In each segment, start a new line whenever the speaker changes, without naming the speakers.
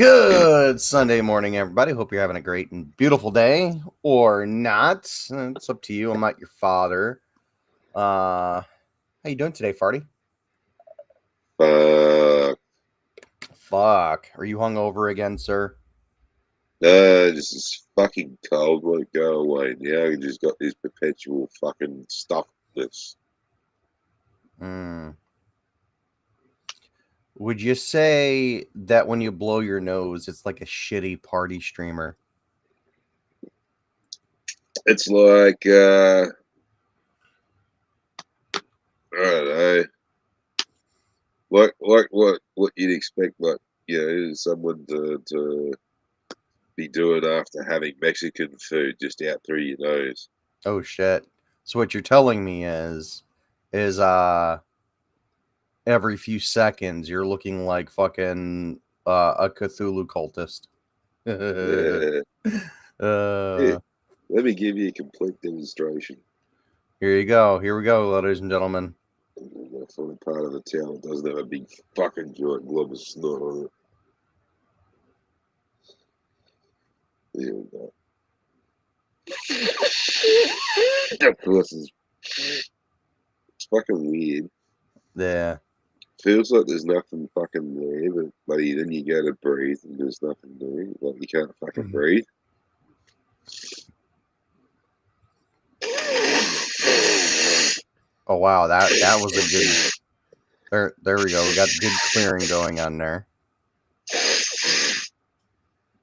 Good Sunday morning, everybody. Hope you're having a great and beautiful day, or not. It's up to you. I'm not your father. How you doing today, Farty?
Uh,
Fuck. Are you hungover again, sir?
this is fucking cold. Won't go away now. You just got this perpetual fucking stuffness.
Hmm. Would you say that when you blow your nose, it's like a shitty party streamer?
It's like I don't know, like what you'd expect, like someone to be doing after having Mexican food just out through your nose.
Oh shit. So what you're telling me is every few seconds you're looking like fucking a Cthulhu cultist.
Yeah, yeah.
uh,
Let me give you a complete demonstration.
Here you go. Here we go, ladies and gentlemen.
From a part of the town that doesn't have a big fucking giant glob of snot on it. There we go. Of course, it's fucking weird.
Yeah.
Feels like there's nothing fucking there, but bloody then you go to breathe and there's nothing there. Like you can't fucking breathe.
Oh wow, that was a good. There we go. We got good clearing going on there.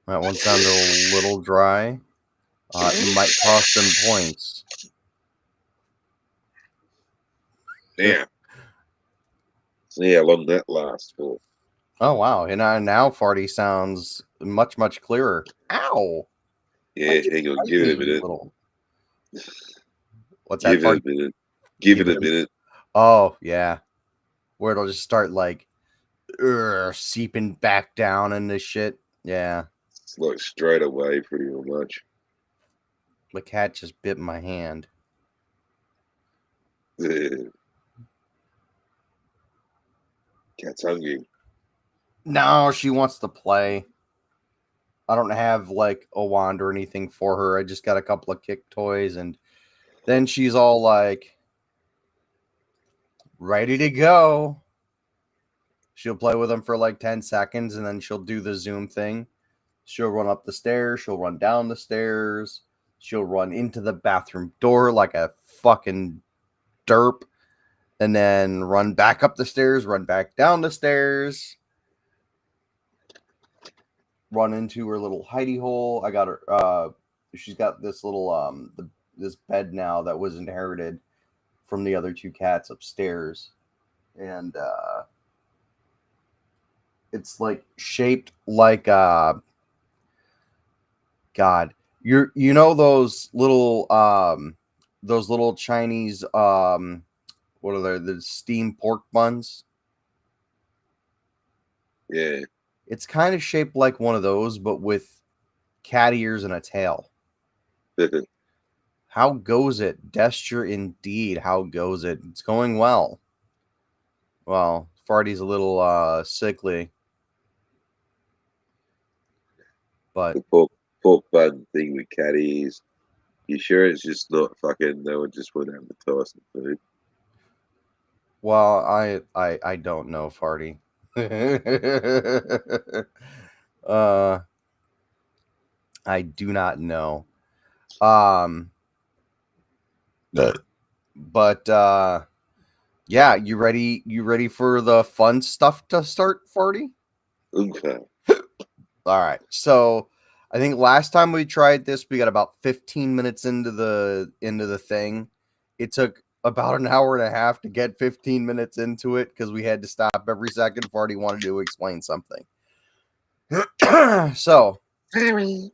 That one sounded a little dry. It might cost them points.
Damn. See how long that lasts for.
Oh wow, and now Farty sounds much clearer. Ow!
Yeah,
Why'd you
hang on,
bite
give
me,
it a
you
minute.
little? What's that,
Give it
Farty?
a minute. Give
Give
it
it
a
a.
minute.
Oh yeah, where it'll just start like seeping back down in this shit. Yeah,
It's like straight away pretty much.
the cat just bit my hand.
Cat's hungry.
No, she wants to play. I don't have like a wand or anything for her. I just got a couple of kick toys, and then she's all like ready to go. She'll play with them for like 10 seconds and then she'll do the zoom thing. She'll run up the stairs, she'll run down the stairs, she'll run into the bathroom door like a fucking derp, and then run back up the stairs, run back down the stairs, run into her little hidey hole. I got her she's got this little this bed now that was inherited from the other two cats upstairs. And it's like shaped like God, you know those little Chinese what are they, the steamed pork buns?
Yeah.
It's kind of shaped like one of those, but with cat ears and a tail. How goes it? Gesture indeed. How goes it? It's going well. Well, Farty's a little sickly, but
The pork bun thing with cat ears. You sure it's just not fucking no one just went advertising food?
well, I don't know, Farty. uh I do not know. Um but yeah, you ready for the fun stuff to start, Farty?
Okay.
All right. So I think last time we tried this, we got about 15 minutes into the thing. It took about an hour and a half to get 15 minutes into it because we had to stop every second Farty wanted to explain something. So
Sorry.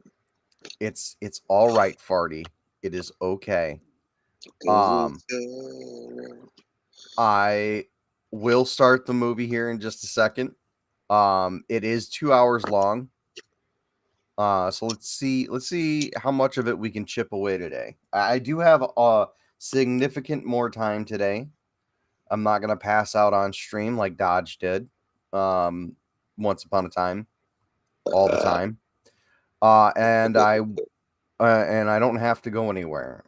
it's all right, Farty. It is okay. Um, I will start the movie here in just a second. It is 2 hours long. So let's see how much of it we can chip away today. I do have a significant more time today. I'm not gonna pass out on stream like Dodge did, once upon a time. all the time. And I don't have to go anywhere,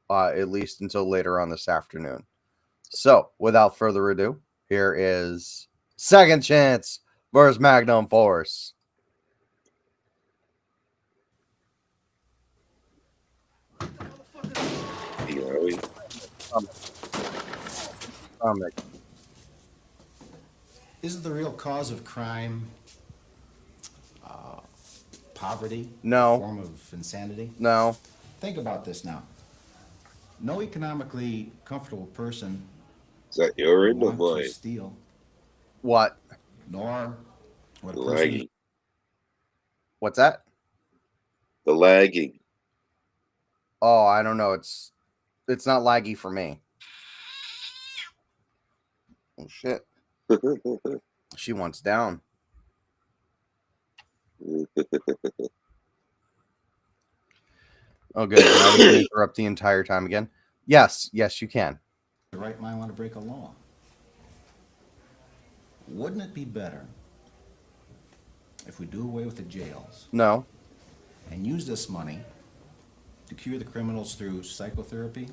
at least until later on this afternoon. So, without further ado, here is Second Chance versus Magnum Force. Comic.
Is the real cause of crime poverty?
No.
A form of insanity?
No.
Think about this now. No economically comfortable person
Is that your
would
end or
want to
mine?
steal,
What?
nor would a
The
person
lagging.
What's that?
The lagging.
Oh, I don't know. It's not laggy for me. Oh shit. She wants down. Oh good. Now we can interrupt the entire time again. Yes, you can.
the right mind want to break a law? Wouldn't it be better if we do away with the jails
No.
and use this money to cure the criminals through psychotherapy,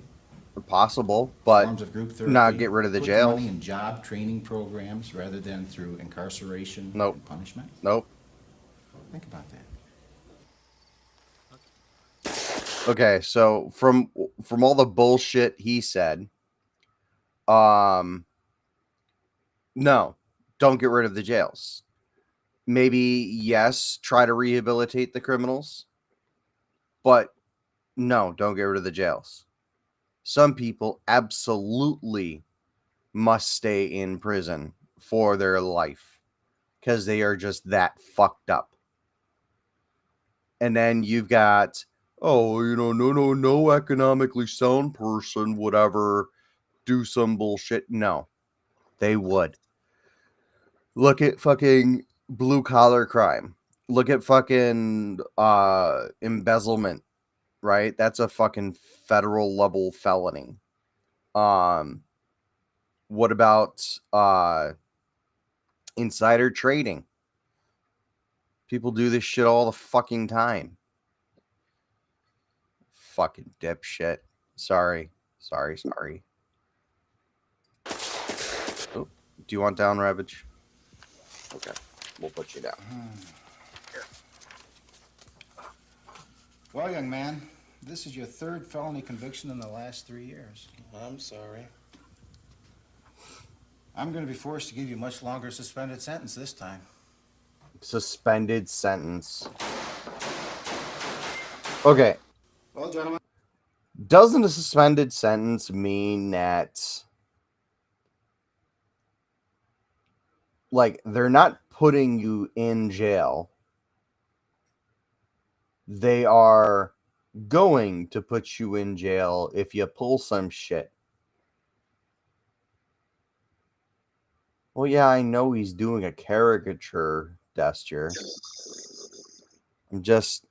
Possible, but
forms of group therapy,
not get rid of the
put
jails.
the money in job training programs rather than through incarceration
Nope.
and punishment?
Nope.
Think about that.
Okay, so from all the bullshit he said, no, don't get rid of the jails. Maybe yes, try to rehabilitate the criminals, but no, don't get rid of the jails. Some people absolutely must stay in prison for their life because they are just that fucked up. And then you've got, oh, no economically sound person would ever do some bullshit. No, they would. Look at fucking blue collar crime. Look at fucking embezzlement, right? That's a fucking federal level felony. What about insider trading? People do this shit all the fucking time. Fucking dipshit. Sorry. Oh, do you want down, Ravage? Okay, we'll put you down.
Well, young man, this is your third felony conviction in the last 3 years.
I'm sorry.
I'm going to be forced to give you a much longer suspended sentence this time.
Suspended sentence. Okay.
Well, gentlemen.
Doesn't a suspended sentence mean that, like, they're not putting you in jail? They are going to put you in jail if you pull some shit. Well, yeah, I know he's doing a caricature, Dester. I'm just...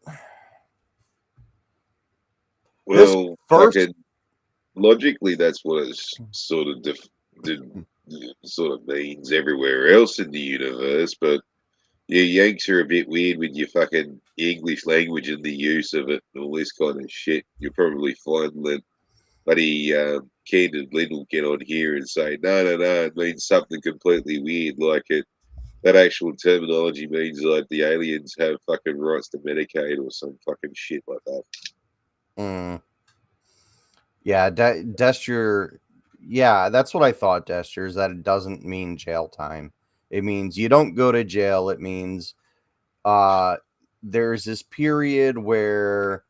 Well,
first-
fucking logically, that's what it's sort of sort of means everywhere else in the universe. But yeah, Yanks are a bit weird with your fucking English language and the use of it and all this kind of shit. You'll probably find that buddy Candid Lynn will get on here and say, no, it means something completely weird, like it. That actual terminology means like the aliens have fucking rights to Medicaid or some fucking shit like that.
Yeah, Dester. Yeah, that's what I thought, Dester, is that it doesn't mean jail time. It means you don't go to jail. It means there's this period where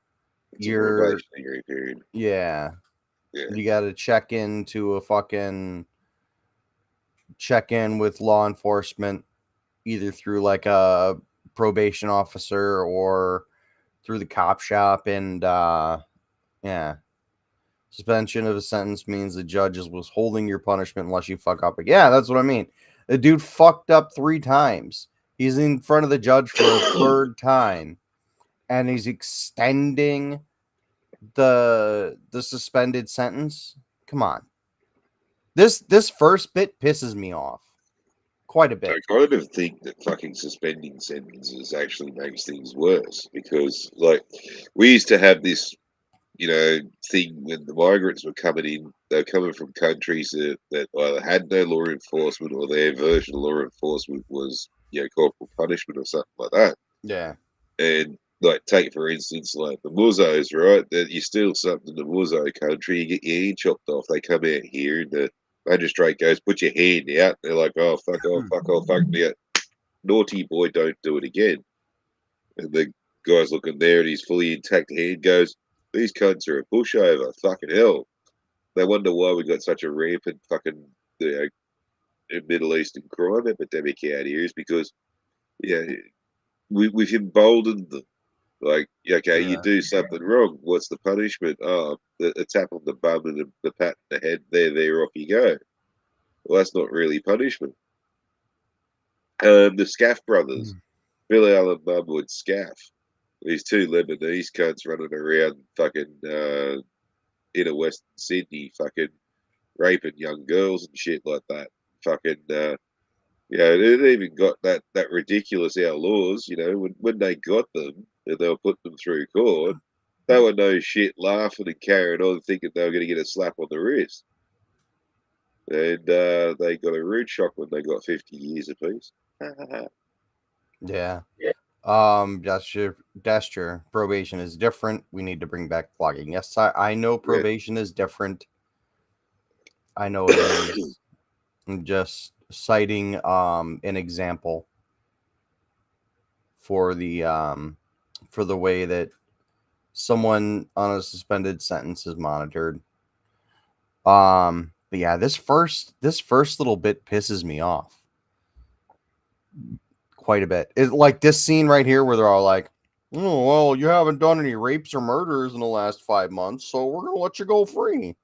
It's a probationary period.
Yeah.
Yeah.
You got to check in with law enforcement, either through like a probation officer or through the cop shop. And yeah, suspension of a sentence means the judge is withholding your punishment unless you fuck up. Yeah, that's what I mean. The dude fucked up 3 times. He's in front of the judge for a third time, and he's extending the suspended sentence. Come on. This first bit pisses me off. quite a
I
bit.
kind of think that fucking suspending sentences actually makes things worse because, like, we used to have this, thing when the migrants were coming in. They're coming from countries that either had no law enforcement or their version of law enforcement was, corporal punishment or something like that.
Yeah.
And like, take for instance, like the Muzzos, right? That you steal something in the Muzzo country, you get your hand chopped off. They come out here, and the magistrate goes, "Put your hand out." They're like, "Oh, fuck off, fuck off, fuck me out. Naughty boy, don't do it again." And the guy's looking there, and his fully intact hand goes, "These cunts are a pushover. Fucking hell." They wonder why we got such a rampant fucking Middle Eastern crime epidemic out here is because, yeah, we've emboldened them. Like, okay, you
Yeah.
do something wrong. What's the punishment? Oh, a tap on the bum and the pat on the head. There, off you go. Well, that's not really punishment. The Scaff brothers, Billy Allen Mumwood Scaff. These two Lebanese cunts running around fucking inner Western Sydney, fucking raping young girls and shit like that. Fucking, they even got that ridiculous outlaws. When they got them and they were putting them through court, they were no shit laughing and carrying on, thinking they were going to get a slap on the wrist. And they got a rude shock when they got 50 years apiece.
Yeah.
Yeah.
That's your probation is different. We need to bring back flogging. Yes, I know probation is different. I know it is. I'm just citing an example for the way that someone on a suspended sentence is monitored. But yeah, this first little bit pisses me off quite a bit. It's like this scene right here where they're all like, "Oh, well, you haven't done any rapes or murders in the last 5 months, so we're gonna let you go free."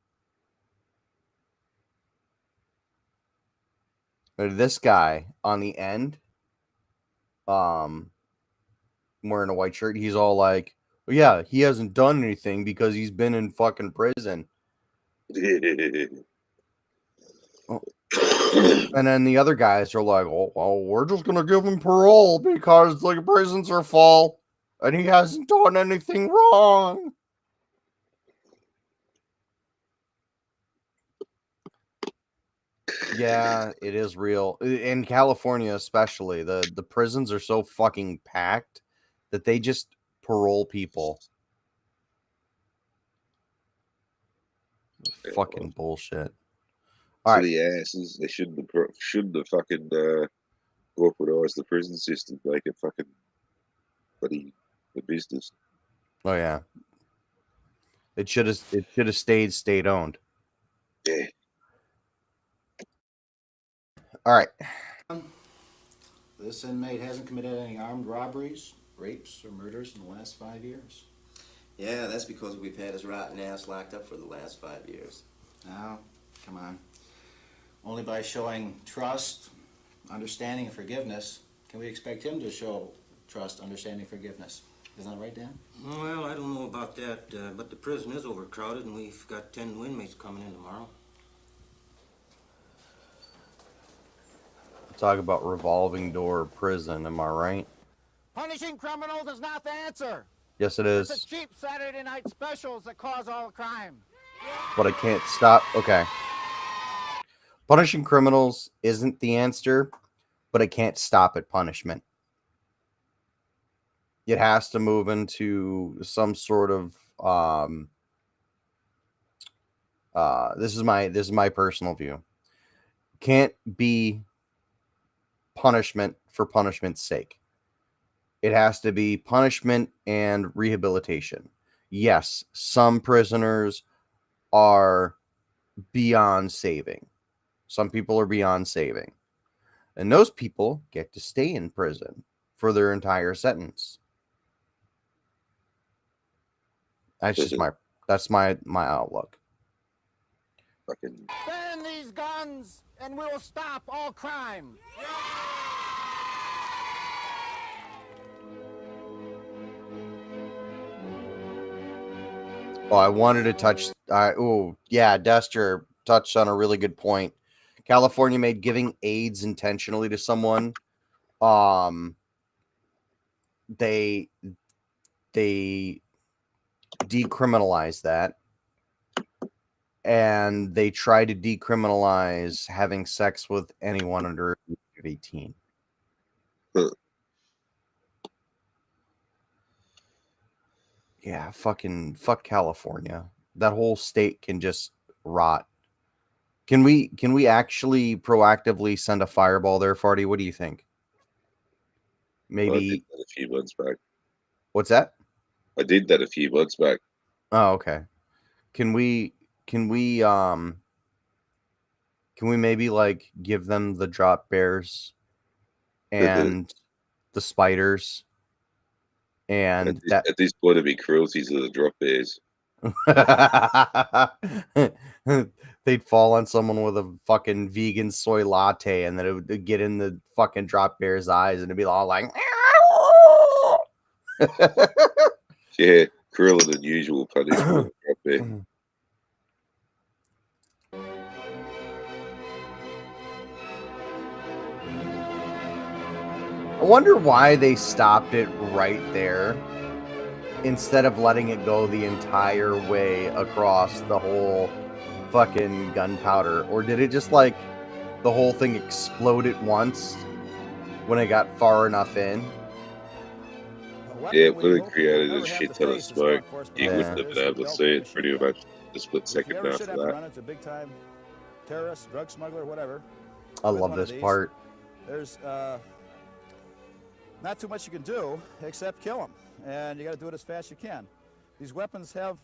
And this guy on the end, um, wearing a white shirt, he's all like, well, "Yeah, he hasn't done anything because he's been in fucking prison." Oh, and then the other guys are like, "Oh, well, we're just gonna give him parole because the prisons are full, and he hasn't done anything wrong." Yeah, it is real. In California, especially, the prisons are so fucking packed that they just parole people. Fucking bullshit. All
To
right.
the asses, they shouldn't have fucking corporatized the prison system, make it fucking bloody the business.
Oh yeah. It should have stayed state owned.
Yeah.
All right.
This inmate hasn't committed any armed robberies, rapes, or murders in the last 5 years.
Yeah, that's because we've had his rotten ass locked up for the last 5 years.
Now, come on. Only by showing trust, understanding, and forgiveness can we expect him to show trust, understanding, forgiveness. Isn't that right, Dan?
Well, I don't know about that, but the prison is overcrowded, and we've got 10 inmates coming in tomorrow.
Talk about revolving door prison, am I right?
Punishing criminals is not the answer.
Yes, it
It's the
is.
cheap Saturday night specials that cause all the crime.
But I can't stop. Okay. Punishing criminals isn't the answer, but it can't stop at punishment. It has to move into some sort of this is my personal view. Can't be punishment for punishment's sake. It has to be punishment and rehabilitation. Yes, some prisoners are beyond saving. Some people are beyond saving. And those people get to stay in prison for their entire sentence. That's my outlook.
Fucking
Ban these guns and we'll stop all crime.
Oh, I wanted to touch. Oh, yeah, Dester touched on a really good point California made giving AIDS intentionally to someone. They decriminalized that, and they try to decriminalize having sex with anyone under the age of 18.
Huh.
Yeah, fuck California. That whole state can just rot. Can we actually proactively send a fireball there, Farty? What do you think?
I did
Maybe.
that a few months back.
What's that?
I did that a few months back.
Oh, okay. Can we maybe like give them the drop bears and the spiders and that
At this point, it'd be cruelties of the drop bears.
they'd fall on someone with a fucking vegan soy latte, and then it would get in the fucking drop bear's eyes, and it'd be all like,
Yeah, crueler than usual punishment of the drop bear.
I wonder why they stopped it right there instead of letting it go the entire way across the whole fucking gunpowder. Or did it just like the whole thing explode at once when it got far enough in?
Yeah, it would have created a shit ton of smoke. You wouldn't have been able to see it pretty much the split second after that.
Run into a big time terrorist, drug smuggler, whatever.
I
with
love
one of
this
these,
part.
There's not too much you can do except kill them, and you got to do it as fast as you can. These weapons have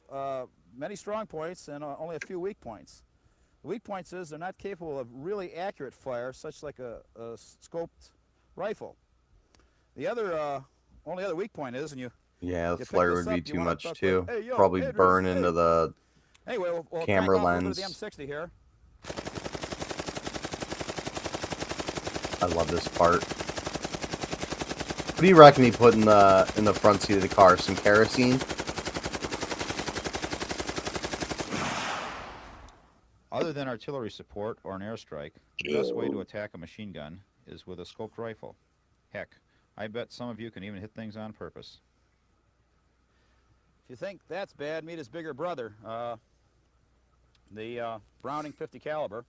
many strong points and only a few weak points. The weak points is they're not capable of really accurate fire, such like a scoped rifle. The other only other weak point is, and
Yeah, the
pick
flare
this
would be
up, you
too
wanna
much
talk
too.
like, "Hey, yo,
Probably
Andrew,
burn
hey."
into the
Anyway, we'll
camera
crank off over
lens.
to the M60 here.
I love this part. What do you reckon he put in the front seat of the car? Some kerosene?
Other than artillery support or an airstrike, the best way to attack a machine gun is with a scoped rifle. Heck, I bet some of you can even hit things on purpose.
If you think that's bad, meet his bigger brother, the Browning 50 caliber.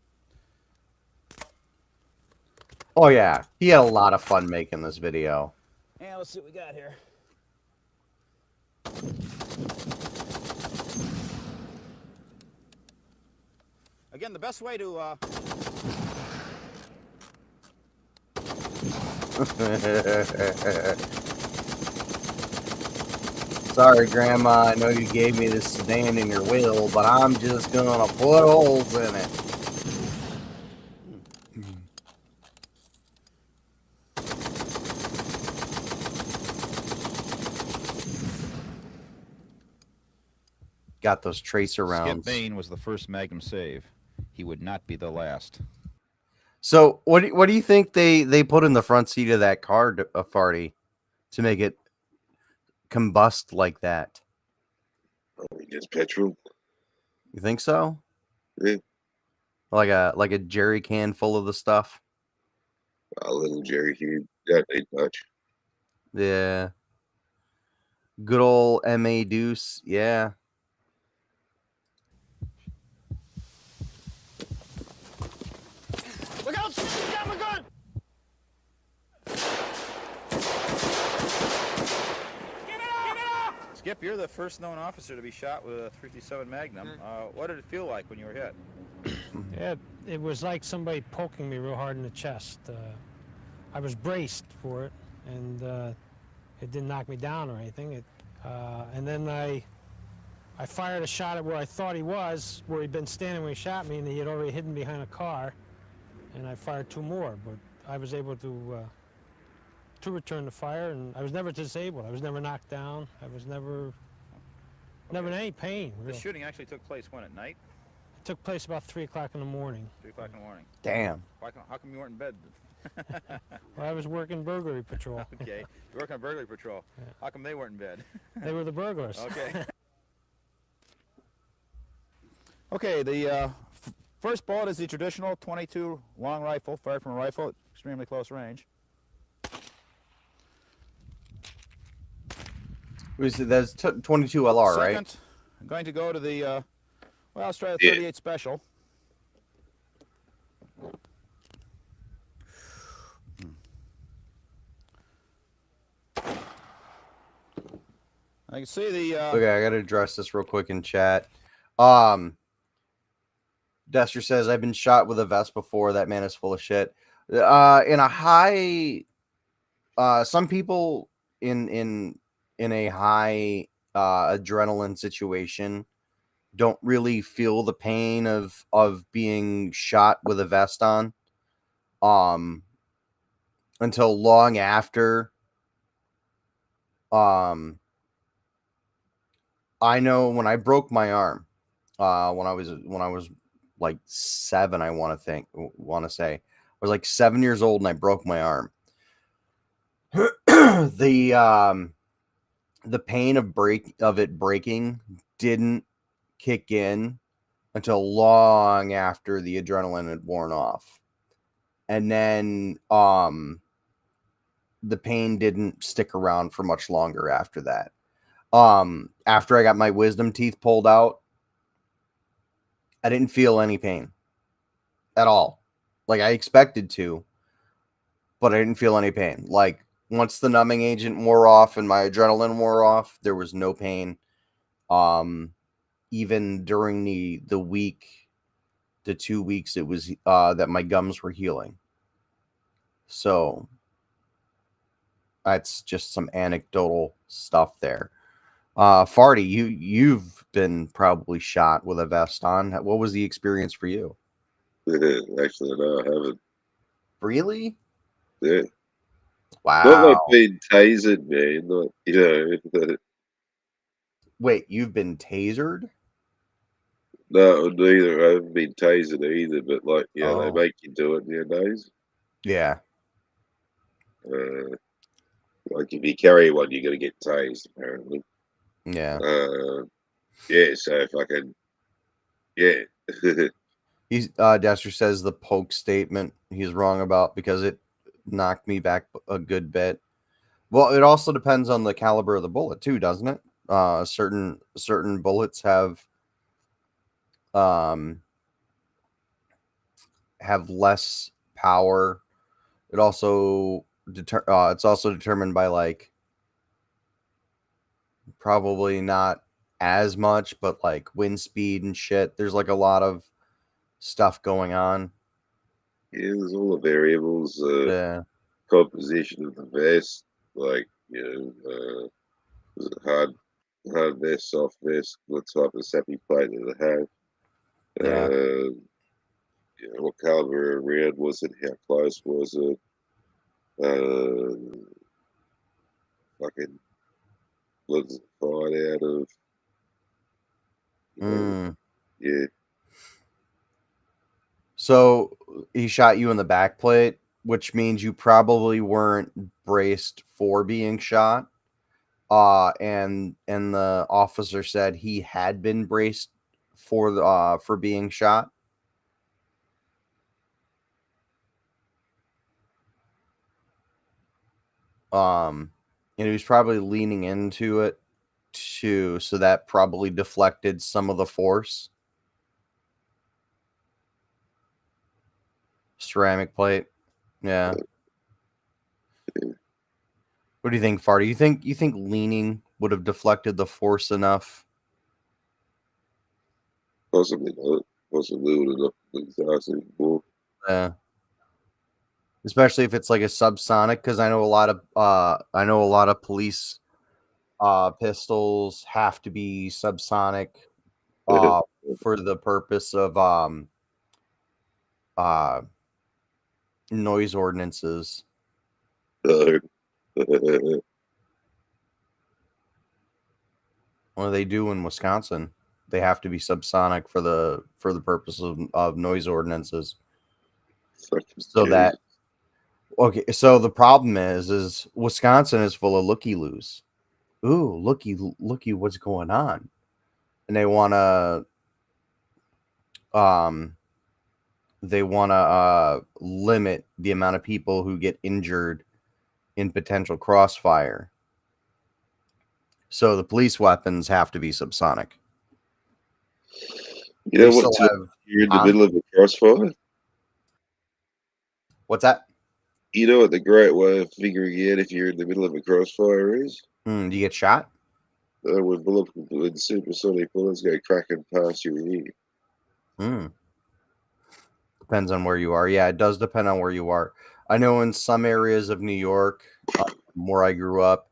Oh yeah, he had a lot of fun making this video.
And let's see what we got here. Again, the best way to
Sorry, Grandma, I know you gave me this sedan in your will, but I'm just gonna put holes in it. Got those tracer
Skip
rounds.
Bain was the first Magnum save. He would not be the last.
So, what do you think they put in the front seat of that car, Farty, to make it combust like that?
Just petrol.
You think so?
Yeah.
Like a jerry can full of the stuff?
A little Jerry here. Don't need much.
Yeah. Good old M.A. Deuce. Yeah.
look out! He's got my gun!
Skip, you're the first known officer to be shot with a .357 Magnum. What did it feel like when you were hit?
Yeah, it was like somebody poking me real hard in the chest. I was braced for it, and it didn't knock me down or anything. And then I fired a shot at where I thought he was, where he'd been standing when he shot me, and he had already hidden behind a car. And I fired two more, but I was able to return the fire, and I was never disabled. I was never knocked down. I was never in any pain.
The
Really.
shooting actually took place when, at night?
It took place about 3 o'clock in the morning.
3 o'clock in the morning.
Damn.
How come you weren't in bed?
Well, I was working burglary patrol.
Okay, you work on burglary patrol.
Yeah.
How come they weren't in bed?
They were the burglars.
Okay.
Okay, the First bullet is the traditional 22 long rifle, fired from a rifle at extremely close range.
That's 22 LR, right?
Second, I'm going to go to the, well, let's try the
Yeah.
38 Special. I can see the,
Okay, I gotta address this real quick in chat. Dester says, I've been shot with a vest before. That man is full of shit. In a high, some people in a high adrenaline situation don't really feel the pain of being shot with a vest on, until long after. I know when I broke my arm, when I was like 7, I want to say I was like 7 years old and I broke my arm. The pain of it breaking didn't kick in until long after the adrenaline had worn off. And then the pain didn't stick around for much longer after that. After I got my wisdom teeth pulled out, I didn't feel any pain at all. Like I expected to, but I didn't feel any pain. Like once the numbing agent wore off and my adrenaline wore off, there was no pain. Even during the week to 2 weeks it was that my gums were healing. So that's just some anecdotal stuff there. Farty, you've been probably shot with a vest on. What was the experience for you?
Actually, no, I haven't.
Really?
Yeah. Not
Wow.
like being tasered, man. Not, you know.
Wait, you've been tasered?
No, neither. I haven't been tasered either, but like, yeah, they
Oh.
make you do it nowadays.
Yeah.
Like if you carry one, you're gonna get tased, apparently.
Yeah.
Yeah. So if I can, yeah.
He's Dester says the poke statement he's wrong about because it knocked me back a good bit. Well, it also depends on the caliber of the bullet too, doesn't it? Certain bullets have less power. It also it's also determined by like probably not as much, but like wind speed and shit. There's like a lot of stuff going on.
Yeah, there's all the variables,
Yeah.
composition of the vest, like, is it hard vest, soft vest, what type of sappy plate do they have?
Yeah.
What caliber of round was it? How close was it? Fucking what does it fired out of? Yeah.
So he shot you in the back plate, which means you probably weren't braced for being shot. And the officer said he had been braced for being shot. And he was probably leaning into it too, so that probably deflected some of the force. Ceramic plate. Yeah. What do you think, Farty? You think leaning would have deflected the force enough?
Possibly not. Possibly would have not exhausted more.
Yeah. Especially if it's like a subsonic, because I know a lot of police pistols have to be subsonic for the purpose of uh noise ordinances. What do they do in Wisconsin? They have to be subsonic for the purpose of noise ordinances. So that okay, so the problem is Wisconsin is full of looky-loos. Ooh, looky what's going on. And they want to they want to limit the amount of people who get injured in potential crossfire. So the police weapons have to be subsonic.
You know
We
what?
still have.
You're in the
Huh?
middle of a crossfire.
What's that?
You know what the great way of figuring out if you're in the middle of a crossfire is?
Do you get shot?
When supersonic bullets go cracking past your ear.
Depends on where you are. Yeah, it does depend on where you are. I know in some areas of New York, where I grew up,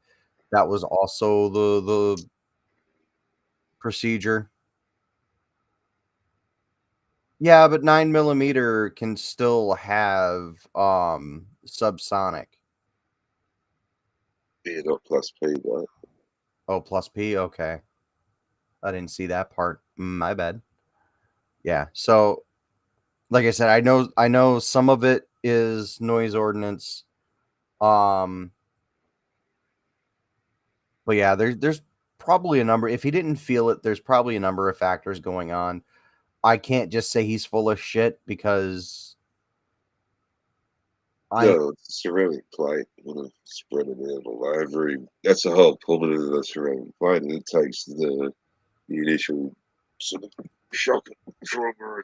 that was also the procedure. Yeah, but 9mm can still have subsonic.
Yeah, not plus P, but
Oh, plus P. Okay, I didn't see that part. My bad. Yeah. So, like I said, I know some of it is noise ordinance. But yeah, there's probably a number. If he didn't feel it, there's probably a number of factors going on. I can't just say he's full of shit because I
no, it's a ceramic plate. You want to spread it out all over him. That's the whole point of the ceramic plate. And it takes the initial sort of shock and trauma,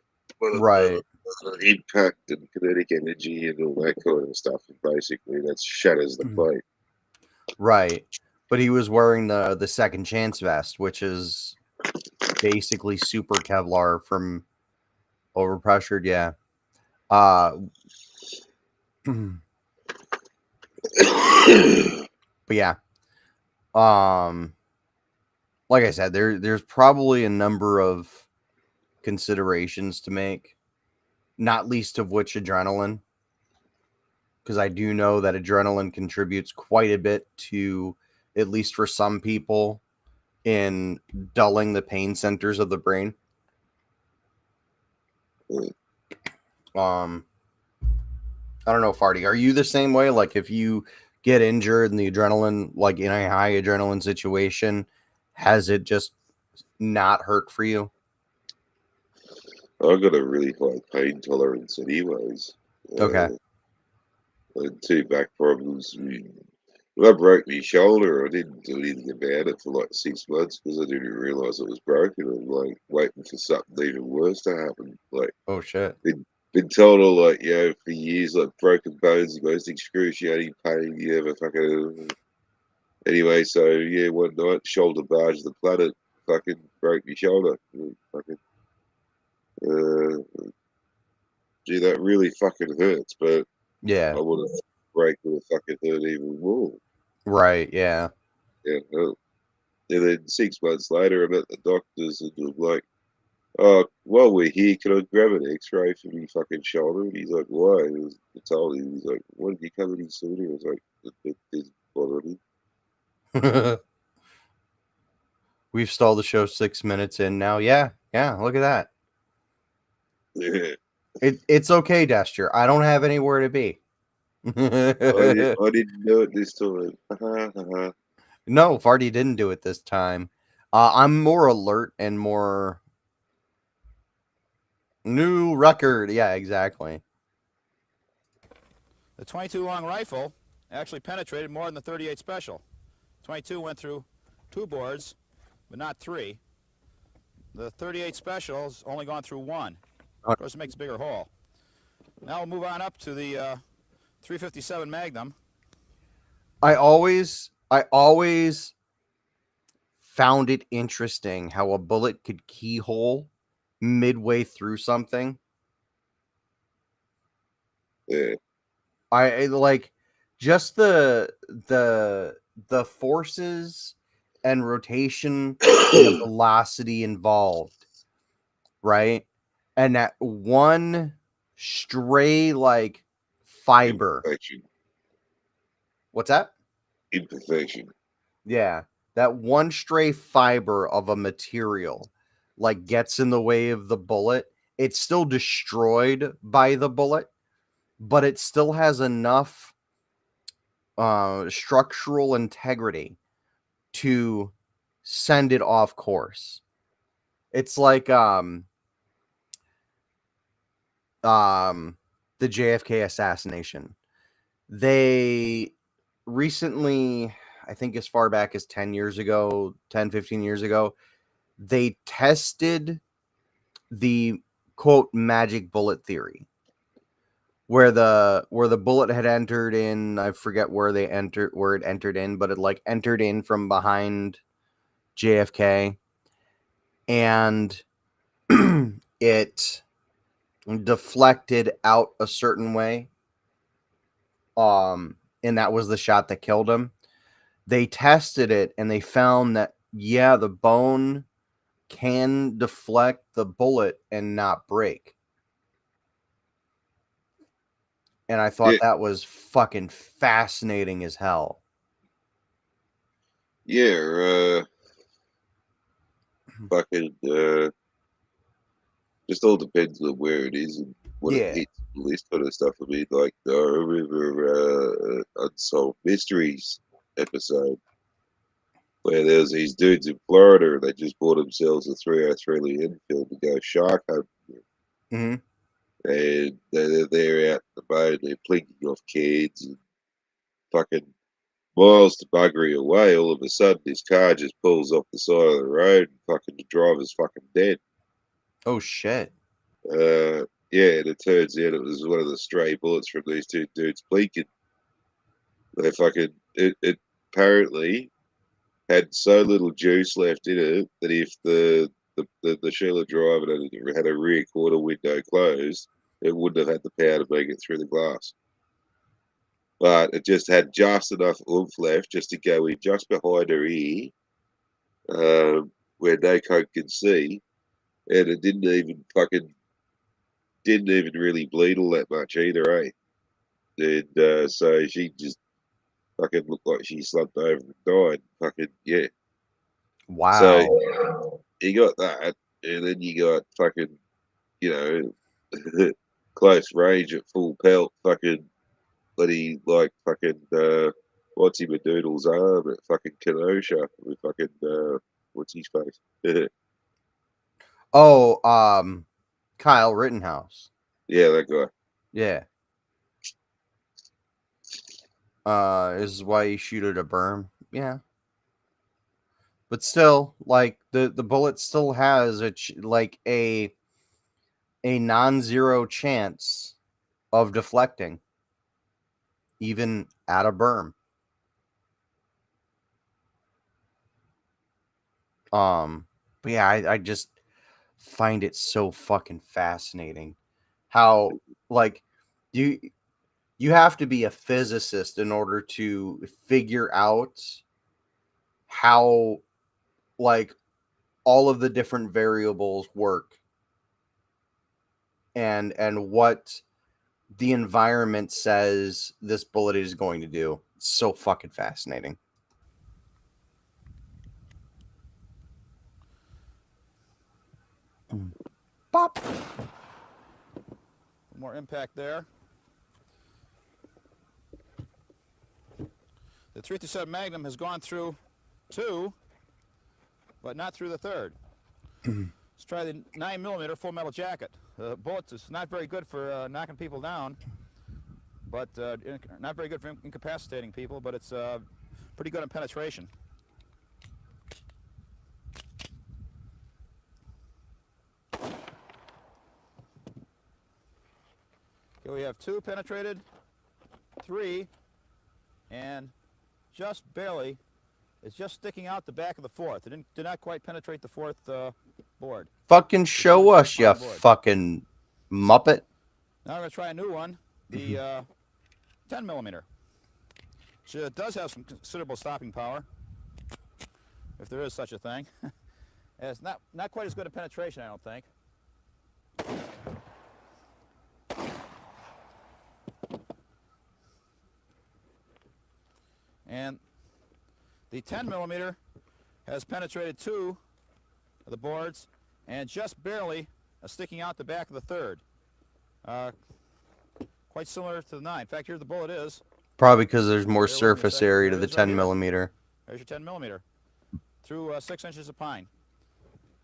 right,
impact and kinetic energy and all that kind of stuff. And basically, that shatters the plate.
right. But he was wearing the second chance vest, which is basically super Kevlar from overpressured. Yeah. But yeah. Like I said, there's probably a number of considerations to make, not least of which adrenaline, because I do know that adrenaline contributes quite a bit to, at least for some people, in dulling the pain centers of the brain. I don't know, Farty, are you the same way? Like, if you get injured and the adrenaline, like in a high adrenaline situation, has it just not hurt for you?
I've got a really high pain tolerance, anyways.
Okay.
And two back problems. When I broke my shoulder, I didn't do anything about it for like 6 months because I didn't realise it was broken. I'm like waiting for something even worse to happen. Like,
Oh shit.
been told all like, for years, like broken bones, the most excruciating pain you ever fucking. Anyway, so yeah, one night, shoulder barge of the planet, fucking broke my shoulder. Fucking, uh, gee, that really fucking hurts, but
Yeah.
I want to break will fucking hurt even more.
Right. Yeah.
Yeah. And then 6 months later, I'm at the doctor's and I'm like, oh, while we're here, can I grab an x-ray for my fucking shoulder? And he's like, why? I told him, he's like, why did you come any sooner? I was like, it's bothering me.
We've stalled the show 6 minutes in now. Yeah. Yeah. Look at that.
Yeah.
It's okay, Dester. I don't have anywhere to be.
I didn't know it this time.
No, Farty didn't do it this time. I'm more alert and more new record. Yeah, exactly.
The 22 long rifle actually penetrated more than the 38 special. 22 went through 2 boards, but not 3. The 38 special's only gone through 1. Of course, it makes a bigger hole. Now we'll move on up to the 357 Magnum.
I always found it interesting how a bullet could keyhole midway through something.
Yeah.
I like just the forces and rotation and the velocity involved, right? And that one stray like fiber.
Imperfection.
What's that?
Imperfection.
Yeah, that one stray fiber of a material like gets in the way of the bullet. It's still destroyed by the bullet, but it still has enough structural integrity to send it off course. It's like the JFK assassination. They recently, I think as far back as 10 years ago, 10, 15 years ago, they tested the quote magic bullet theory, where the bullet had entered in, I forget where it entered in, but it like entered in from behind JFK, and it deflected out a certain way, and that was the shot that killed him. They tested it and they found that, yeah, the bone can deflect the bullet and not break. And I thought
Yeah,
that was fucking fascinating as hell.
yeah. Fucking. Just all depends on where it is and what it
Yeah.
hits. All this kind of stuff. I mean, like I remember Unsolved Mysteries episode where there was these dudes in Florida that just bought themselves a 303 Enfield to go shark hunting.
Mm-hmm.
And they're out in the boat, they're plinking off kids and fucking miles to buggery away. All of a sudden, this car just pulls off the side of the road and fucking the driver's fucking dead.
Oh shit.
Yeah, and it turns out it was one of the stray bullets from these two dudes plinking. They fucking it apparently had so little juice left in it that if the Sheila driver had a rear quarter window closed, it wouldn't have had the power to make it through the glass. But it just had just enough oomph left just to go in just behind her ear, where no coke could see, and it didn't even really bleed all that much either, eh? And so she just fucking looked like she slumped over and died. Fucking yeah. So
Wow.
you got that, and then you got fucking, you know, close range at full pelt, fucking bloody like fucking what's him a doodle's arm at fucking Kenosha with fucking what's his face?
Oh, Kyle Rittenhouse.
Yeah, that guy.
Yeah. Is why you shoot at a berm. Yeah. But still, like the bullet still has like a non-zero chance of deflecting, even at a berm. But yeah, I just find it so fucking fascinating how, like, you you have to be a physicist in order to figure out how, like, all of the different variables work, and what the environment says this bullet is going to do. It's so fucking fascinating. Pop.
More impact there. The 357 Magnum has gone through 2, but not through the 3rd. Let's try the 9mm full metal jacket. The bullets is not very good for knocking people down, but not very good for incapacitating people, but it's pretty good in penetration. Okay, we have 2 penetrated, 3, and just barely. It's just sticking out the back of the 4th. It did not quite penetrate the 4th board.
Fucking show us, you fucking muppet.
Now we're going to try a new one, the 10mm. So it does have some considerable stopping power, if there is such a thing. It's not quite as good a penetration, I don't think. And the 10mm has penetrated 2 of the boards and just barely sticking out the back of the 3rd. Quite similar to the 9. In fact, here the bullet is.
Probably because there's more
Bear with me a
surface
second.
area
There
to
it
the
is right
10
here.
millimeter.
There's your 10mm through 6 inches of pine.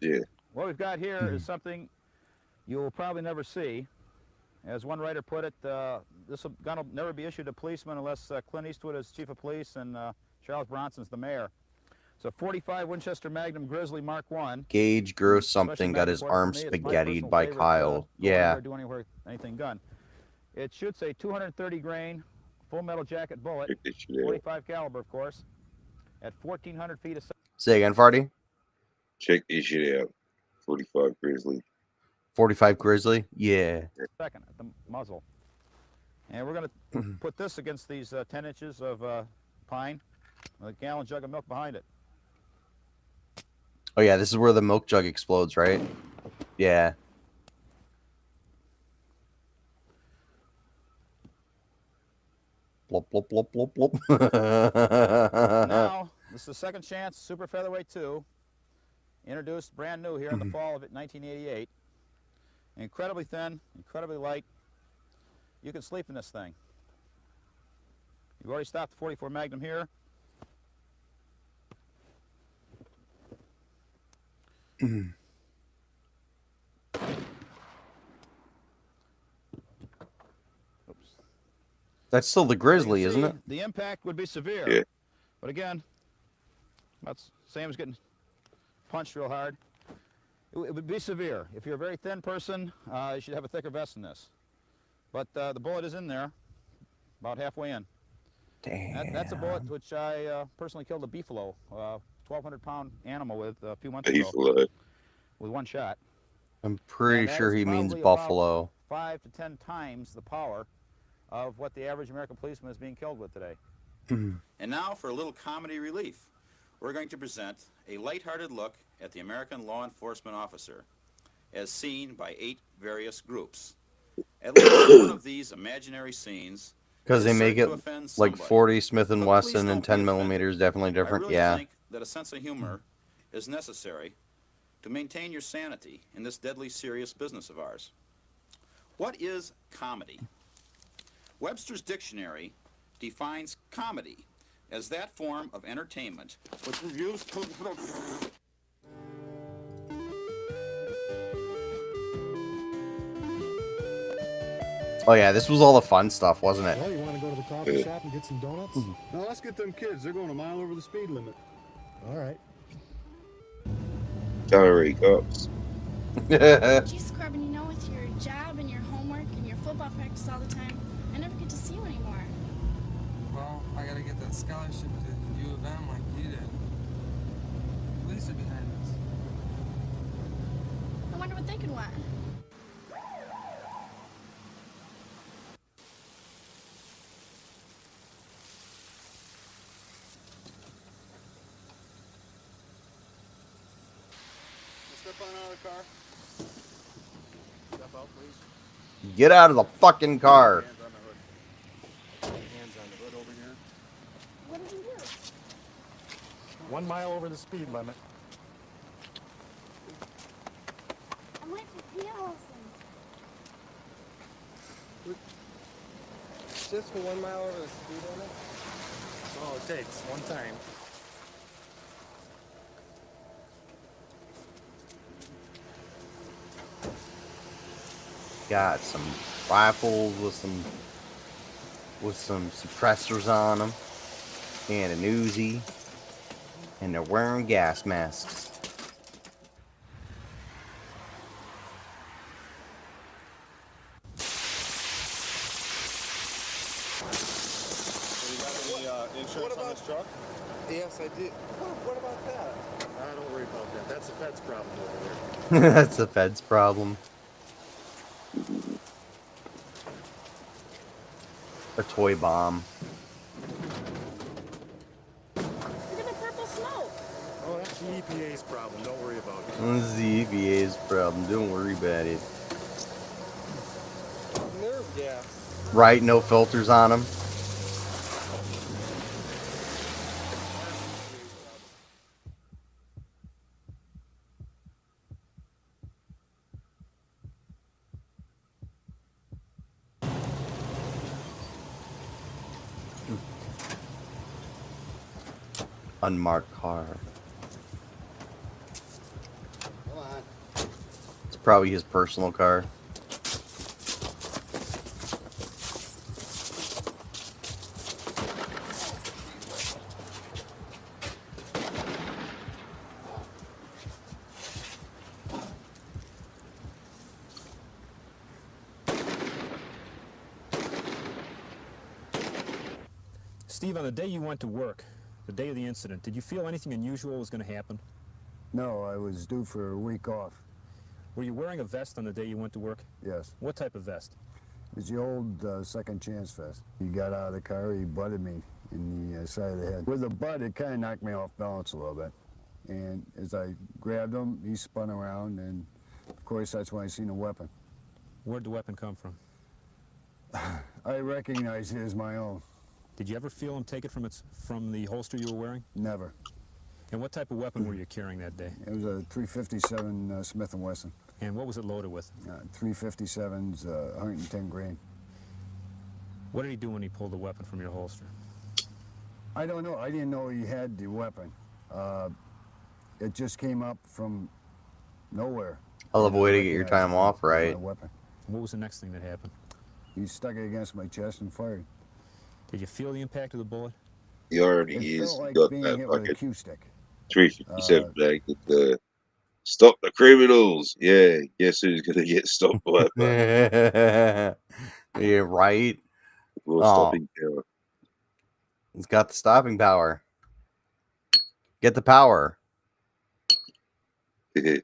Yeah.
What we've got here is something you will probably never see. As one writer put it, this gun will never be issued to policemen unless Clint Eastwood is chief of police and Charles Bronson's the mayor. So 45 Winchester Magnum Grizzly Mark I.
Gage gross
Especially
something got
Magnum
his
for
arm
me, it's my
spaghettied
personal
by
favorite,
Kyle.
go
Yeah.
anywhere, do anywhere, anything gun. It shoots a 230 grain full metal jacket bullet,
Check this shit out.
45 caliber, of course, at 1,400 feet of
Say again, Farty.
Check this shit out. 45 Grizzly.
45 Grizzly. Yeah.
second at the muzzle. And we're going to put this against these 10 inches of pine with a gallon jug of milk behind it.
Oh yeah, this is where the milk jug explodes, right? Yeah. Blop, blop, blop, blop, blop.
Now, this is the second chance, Super Featherweight 2, introduced brand new here in the fall of 1988. Incredibly thin, incredibly light. You can sleep in this thing. You've already stopped the 44 Magnum here.
That's still the Grizzly, isn't it?
The impact would be severe.
Yeah.
But again, that's the same as getting punched real hard. It would be severe. If you're a very thin person, you should have a thicker vest than this. But the bullet is in there, about halfway in.
Damn.
That's a bullet which I personally killed a beefalo, 1,200-pound animal with a few months ago
Beefalo.
with one shot.
I'm pretty
And that
sure
is
he means
probably about
buffalo.
5 to 10 times the power of what the average American policeman is being killed with today. And now for a little comedy relief. We're going to present a lighthearted look at the American law enforcement officer as seen by 8 various groups. At least one of these imaginary scenes
Because they
is
make
certain
it
to offend
like
somebody.
40 Smith &
But please
Wesson
don't
and
be
10
offended.
millimeters definitely
I
different.
really
Yeah.
think that a sense of humor is necessary to maintain your sanity in this deadly serious business of ours. What is comedy? Webster's dictionary defines comedy as that form of entertainment which is used to...
Oh yeah, this was all the fun stuff, wasn't it?
Well, you want to go to the coffee shop and get some donuts?
No, let's get them kids. They're going a mile over the speed limit.
All right.
Tyree cops.
Gee, Scrubbin, you know, with your job and your homework and your football practice all the time, I never get to see you anymore.
Well, I gotta get that scholarship to U of M like you did. Police are behind us.
I wonder what they could want.
Step on out of the car. Step out, please.
Get out of the fucking car.
Hands on the hood. Hands on the hood over here.
What did you do?
1 mile over the speed limit.
I'm late for piano lessons.
Just for 1 mile over the speed limit?
That's all it takes, one time.
Got some rifles with some suppressors on them, and an Uzi, and they're wearing gas masks.
So you got any insurance on this truck?
Yes, I did. What about that?
Don't worry about that. That's the Fed's problem over there.
That's the Fed's problem. A toy bomb.
Look at the purple smoke.
Oh, that's the EPA's problem. Don't worry about it.
This is the EPA's problem. Don't worry about it.
Nerve gas.
Right? No filters on them. Unmarked car.
Come on.
It's probably his personal car.
Steve, on the day you went to work, the day of the incident, did you feel anything unusual was going to happen?
No, I was due for a week off.
Were you wearing a vest on the day you went to work?
Yes.
What type of vest?
It was the old second chance vest. He got out of the car, he butted me in the side of the head. With the butt, it kind of knocked me off balance a little bit. And as I grabbed him, he spun around, and of course, that's when I seen the weapon.
Where'd the weapon come from?
I recognized it as my own.
Did you ever feel him take it from the holster you were wearing?
Never.
And what type of weapon were you carrying that day?
It was a .357 Smith & Wesson.
And what was it loaded with?
357's 110 grain.
What did he do when he pulled the weapon from your holster?
I don't know. I didn't know he had the weapon. It just came up from nowhere.
I love a way to get your time off, right?
Weapon.
What was the next thing that happened?
He stuck it against my chest and fired.
Did you feel the impact of the bullet?
He already
It
is.
felt like
Got
being
that
hit with a
fucking
cue stick.
357 bag with the stop the criminals. Yeah, guess who's gonna get stopped by
Yeah, right.
more stopping power?
He's got the stopping power. Get the power.
He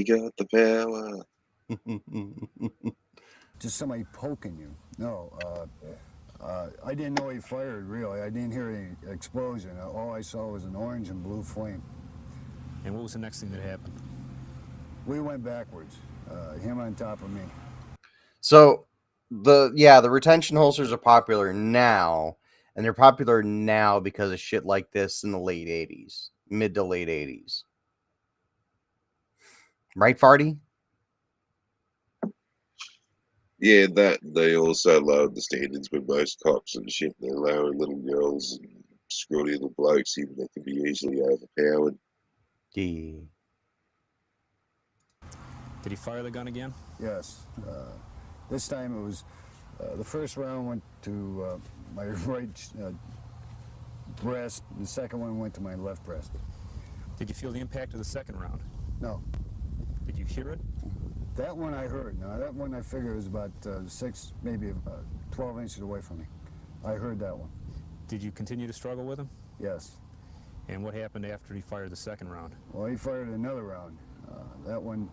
got the power.
Just somebody poking you. No, I didn't know he fired, really. I didn't hear any explosion. All I saw was an orange and blue flame.
And what was the next thing that happened?
We went backwards, him on top of me.
So, the retention holsters are popular now, and they're popular now because of shit like this in the late 80s, mid to late 80s. Right, Farty?
Yeah, that they also lowered the standards with most cops and shit. They're lowering little girls and scrawny little blokes, even they can be easily overpowered.
Yeah.
Did he fire the gun again?
Yes. This time it was, the first round went to my right breast. The second one went to my left breast.
Did you feel the impact of the second round?
No.
Did you hear it?
That one I heard. Now, that one I figure was about 6, maybe 12 inches away from me. I heard that one.
Did you continue to struggle with him?
Yes.
And what happened after he fired the second round?
Well, he fired another round. That one,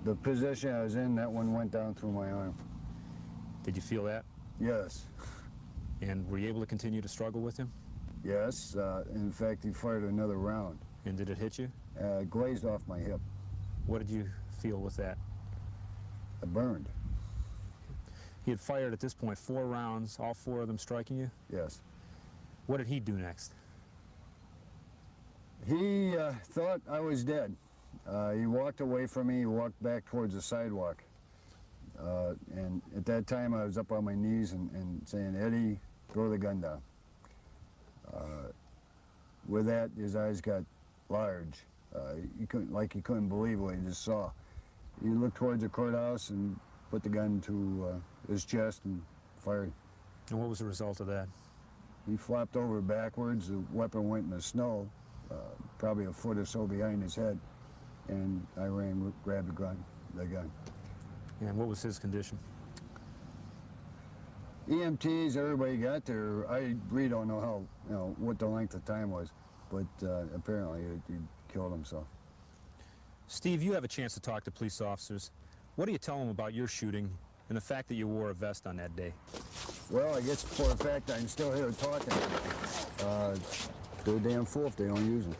the position I was in, that one went down through my arm.
Did you feel that?
Yes.
And were you able to continue to struggle with him?
Yes. In fact, he fired another round.
And did it hit you?
Glazed off my hip.
What did you feel with that?
I burned.
He had fired at this point 4 rounds, all 4 of them striking you?
Yes.
What did he do next?
He thought I was dead. He walked away from me. He walked back towards the sidewalk. And at that time, I was up on my knees and saying, "Eddie, throw the gun down." With that, his eyes got large. He couldn't believe what he just saw. He looked towards the courthouse and put the gun to his chest and fired.
And what was the result of that?
He flopped over backwards. The weapon went in the snow, probably a foot or so behind his head, and I ran, grabbed the gun.
And what was his condition?
EMTs, everybody got there. I really don't know how, what the length of time was, but apparently he killed himself.
Steve, you have a chance to talk to police officers. What do you tell them about your shooting and the fact that you wore a vest on that day?
Well, I guess for a fact I'm still here talking. They're a damn fool if they don't use them.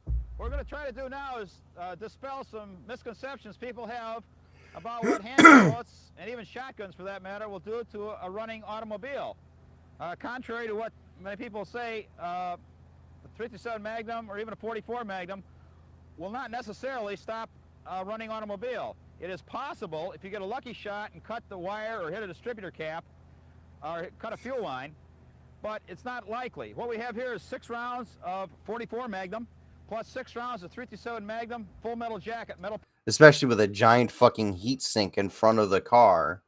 What we're going to try to do now is dispel some misconceptions people have about what hand bullets, and even shotguns for that matter, will do to a running automobile. Contrary to what many people say, a .357 Magnum or even a .44 Magnum will not necessarily stop a running automobile. It is possible, if you get a lucky shot and cut the wire or hit a distributor cap or cut a fuel line, but it's not likely. What we have here is 6 rounds of .44 Magnum plus 6 rounds of .357 Magnum, full metal jacket, metal.
Especially with a giant fucking heat sink in front of the car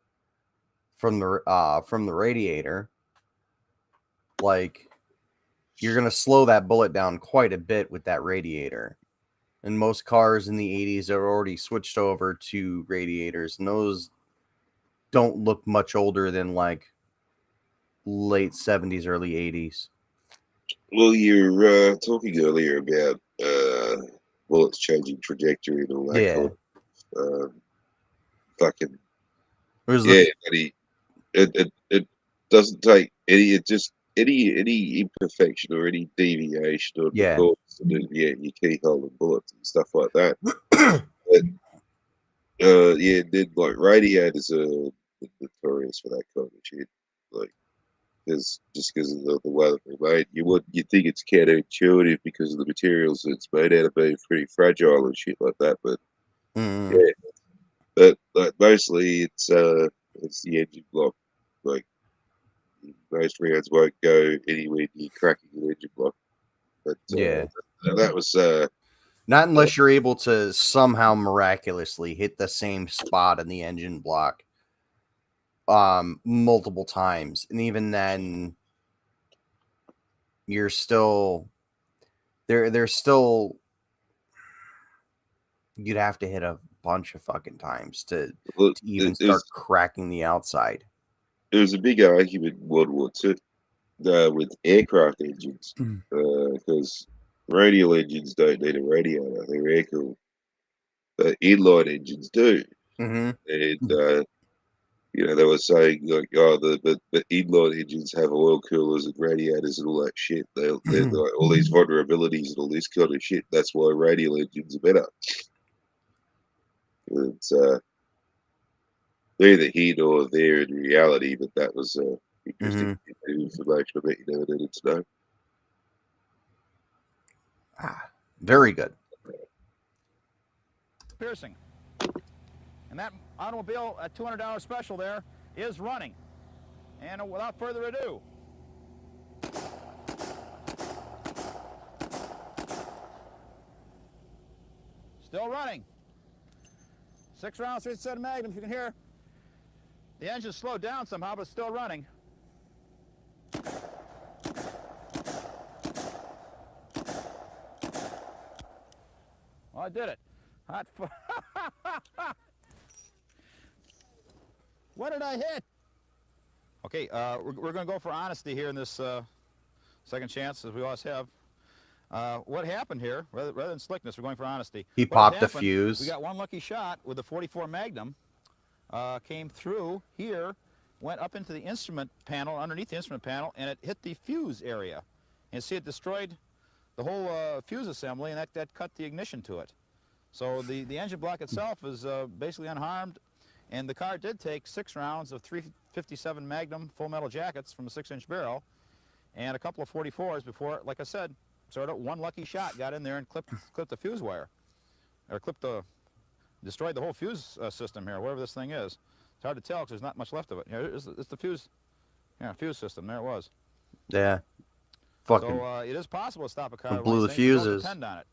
from the radiator. Like, you're gonna slow that bullet down quite a bit with that radiator. And most cars in the 80s are already switched over to radiators, and those don't look much older than like late 70s, early 80s.
Well, you're talking earlier about bullets changing trajectory and all that
Yeah.
kind of fucking
Where's
yeah. It doesn't take any. It just any imperfection or any deviation on the
Yeah.
course, and then, yeah, you keyhole and bullets and stuff like that. But, yeah, then like radiators are notorious for that kind of shit. Like, because of the way that they're made, you think it's counterintuitive because of the materials it's made out of being pretty fragile and shit like that. But yeah, but like mostly it's the engine block. Like most rounds won't go anywhere near cracking an engine block. But
Yeah.
that was
Not unless you're able to somehow miraculously hit the same spot in the engine block multiple times. And even then you're still there's still you'd have to hit a bunch of fucking times to even start cracking the outside.
There was a big argument in World War II with aircraft engines because radial engines don't need a radiator; they're air cooled. But inline engines do,
Mm-hmm.
and they were saying like, oh, the inline engines have oil coolers and radiators and all that shit. They're like, all these vulnerabilities and all this kind of shit. That's why radial engines are better. It's neither here nor there in reality, but that was interesting information. I bet you never needed to know.
Very good.
Piercing. And that automobile at $200 special there is running. And without further ado, still running. 6 rounds, 3-7 Magnum. You can hear the engine slowed down somehow, but still running. Well, I did it. Hot. What did I hit? Okay, we're going to go for honesty here in this second chance, as we always have. What happened here, rather than slickness, we're going for honesty.
He popped the fuse.
We got one lucky shot with the 44 Magnum. Came through here, went up into the instrument panel, underneath the instrument panel, and it hit the fuse area. And see, it destroyed the whole fuse assembly, and that cut the ignition to it. So the engine block itself is basically unharmed, and the car did take 6 rounds of 357 Magnum full metal jackets from a 6-inch barrel, and a couple of 44s before, like I said, sort of one lucky shot got in there and clipped the fuse wire, or destroyed the whole fuse system here, whatever this thing is. It's hard to tell because there's not much left of it. Here, it's the fuse, fuse system. There it was.
Yeah. Fucking.
So it is possible to stop a car.
Blew the fuses.
Don't depend on it.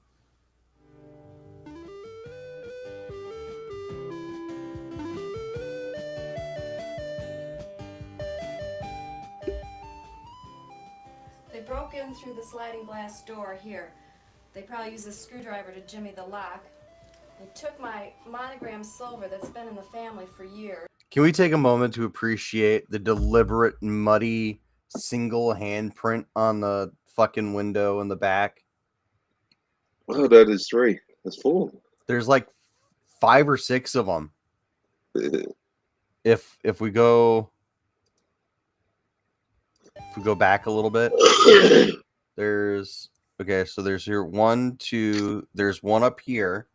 They broke in through the sliding glass door here. They probably used a screwdriver to jimmy the lock. They took my monogram silver that's been in the family for years.
Can we take a moment to appreciate the deliberate, muddy, single handprint on the fucking window in the back?
Oh, that is 3. That's 4.
There's like 5 or 6 of them. If we go back a little bit, there's so there's here 1, 2. There's 1 up here.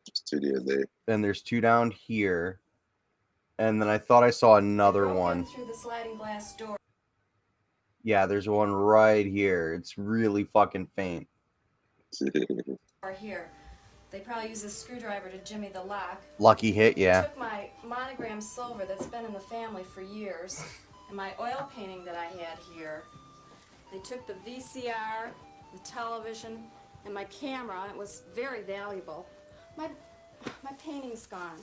There's 2 down there.
And there's 2 down here. And then I thought I saw another one.
Through the sliding glass door.
Yeah, there's 1 right here. It's really fucking faint.
Or here. They probably used a screwdriver to jimmy the lock.
Lucky hit, yeah.
They took my monogram silver that's been in the family for years, and my oil painting that I had here. They took the VCR, the television, and my camera. It was very valuable. My painting's gone.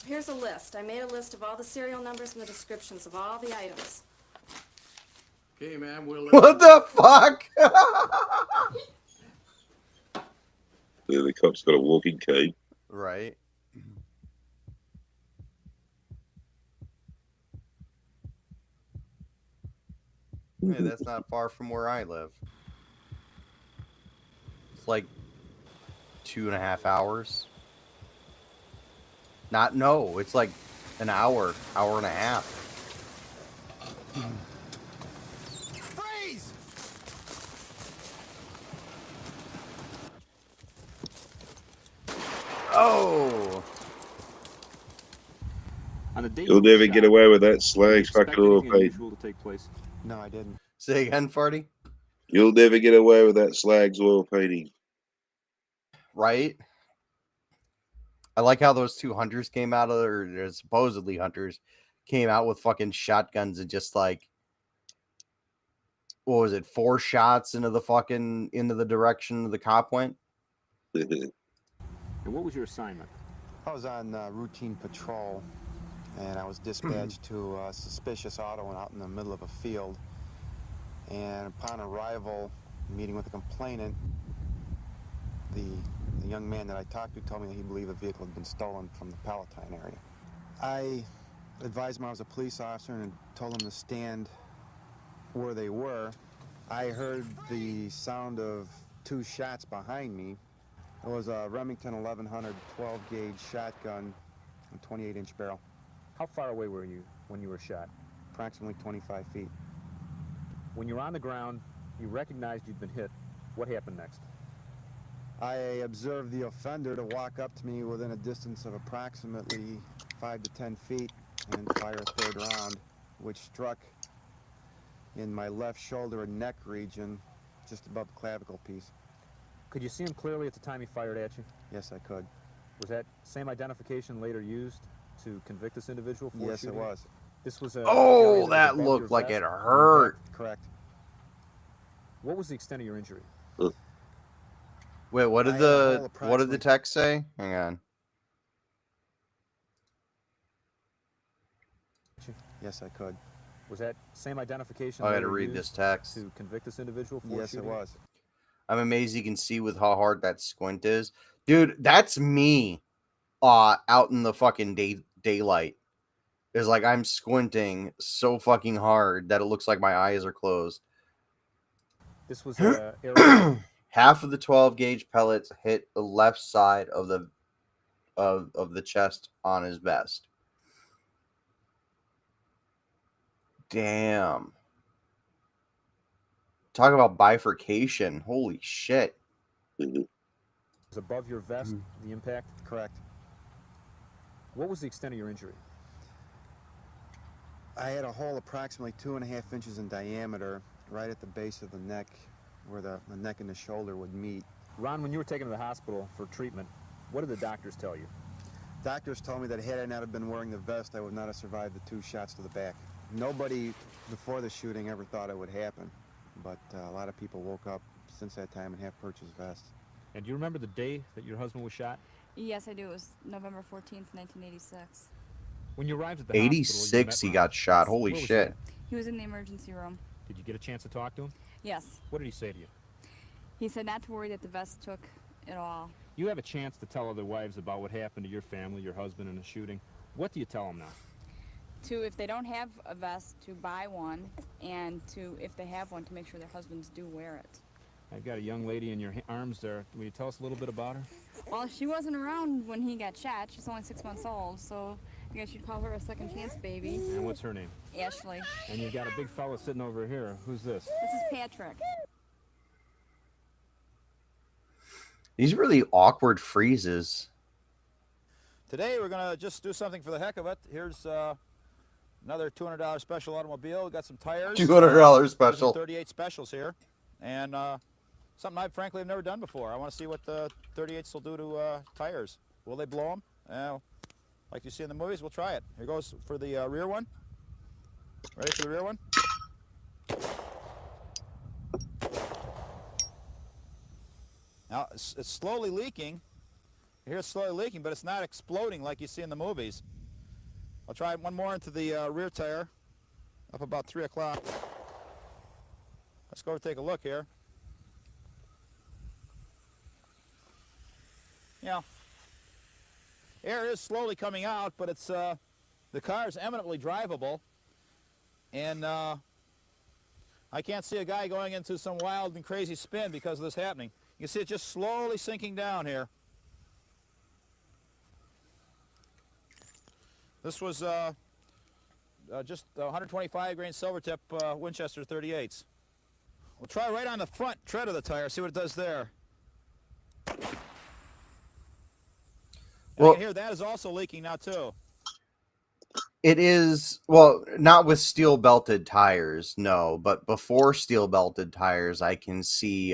Here's a list. I made a list of all the serial numbers and the descriptions of all the items.
Okay, ma'am, we'll...
What the fuck?
Yeah, the cop's got a walking cane.
Right. Yeah, that's not far from where I live. It's like 2.5 hours. No, it's like an hour and a half.
Freeze!
Oh!
On the day
You'll
you were
never
shot,
get away with that
did you
slag's
expect
fucking oil
anything
painting.
unusual to take place?
No, I didn't.
Say again, Farty?
You'll never get away with that slag's oil painting.
Right? I like how those two hunters came out of, or supposedly hunters, came out with fucking shotguns and just like, what was it, 4 shots into the direction the cop went?
And what was your assignment?
I was on routine patrol, and I was dispatched to a suspicious auto out in the middle of a field. And upon arrival, meeting with the complainant, the young man that I talked to told me that he believed the vehicle had been stolen from the Palatine area. I advised him I was a police officer and told him to stand where they were. I heard the sound of 2 shots behind me. It was a Remington 1100 12-gauge shotgun, a 28-inch barrel.
How far away were you when you were shot?
Approximately 25 feet.
When you were on the ground, you recognized you'd been hit. What happened next?
I observed the offender to walk up to me within a distance of approximately 5 to 10 feet and fire a 3rd round, which struck in my left shoulder and neck region, just above the clavicle piece.
Could you see him clearly at the time he fired at you?
Yes, I could.
Was that same identification later used to convict this individual for
Yes,
shooting?
it was.
This was a
Oh,
area
that
was above
looked
your
like
vest?
it hurt.
Correct.
What was the extent of your injury?
Wait, what did
I had a hole
the
approximately-
text say? Hang on.
Yes, I could.
Was that same identification
I got to
later
read
used
this text.
to convict this individual for
Yes,
shooting?
it was.
I'm amazed you can see with how hard that squint is. Dude, that's me out in the fucking daylight. It's like I'm squinting so fucking hard that it looks like my eyes are closed.
This was a area.
Half of the 12 gauge pellets hit the left side of the chest on his vest. Damn. Talk about bifurcation. Holy shit.
Was above your vest, the impact?
Correct.
What was the extent of your injury?
I had a hole approximately 2.5 inches in diameter, right at the base of the neck, where the neck and the shoulder would meet.
Ron, when you were taken to the hospital for treatment, what did the doctors tell you?
Doctors told me that had I not have been wearing the vest, I would not have survived the 2 shots to the back. Nobody before the shooting ever thought it would happen, but a lot of people woke up since that time and have purchased vests.
And do you remember the day that your husband was shot?
Yes, I do. It was November 14th, 1986.
When you arrived at the
86
hospital,
he got shot. Holy
Where was
shit.
He was in the emergency room.
Did you get a chance to talk to him?
Yes.
What did he say to you?
He said not to worry, that the vest took it all.
You have a chance to tell other wives about what happened to your family, your husband, in a shooting. What do you tell them now?
To, if they don't have a vest, to buy one, and to, if they have one, to make sure their husbands do wear it.
I've got a young lady in your arms there. Will you tell us a little bit about her?
Well, she wasn't around when he got shot. She's only 6 months old, so I guess you'd call her a second chance baby.
And what's her name?
Ashley.
And you've got a big fella sitting over here. Who's this?
This is Patrick.
These really awkward freezes.
Today we're going to just do something for the heck of it. Here's another $200 special automobile. We got some tires.
$200 special.
38 specials here. And something I frankly have never done before. I want to see what the 38s will do to tires. Will they blow them? Like you see in the movies, we'll try it. Here goes for the rear one. Ready for the rear one? Now, it's slowly leaking. You hear it's slowly leaking, but it's not exploding like you see in the movies. I'll try one more into the rear tire, up about 3 o'clock. Let's go take a look here. Yeah, air is slowly coming out, but it's the car is eminently drivable, and I can't see a guy going into some wild and crazy spin because of this happening. You can see it just slowly sinking down here. This was just 125 grain silver tip Winchester 38s. We'll try right on the front tread of the tire, see what it does there.
Well,
I can hear that is also leaking now too.
It is, well, not with steel belted tires, no, but before steel belted tires, I can see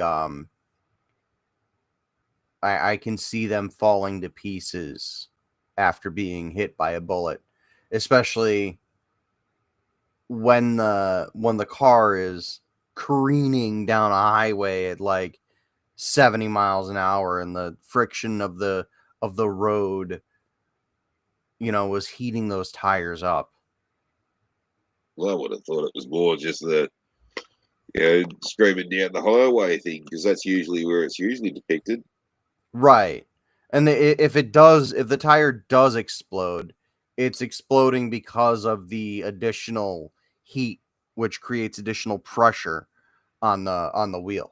I can see them falling to pieces after being hit by a bullet, especially when the car is careening down a highway at like 70 miles an hour and the friction of the road, was heating those tires up.
Well, I would have thought it was more just the, screaming down the highway thing, because that's usually where it's usually depicted.
Right. And if the tire does explode, it's exploding because of the additional heat, which creates additional pressure on the wheel.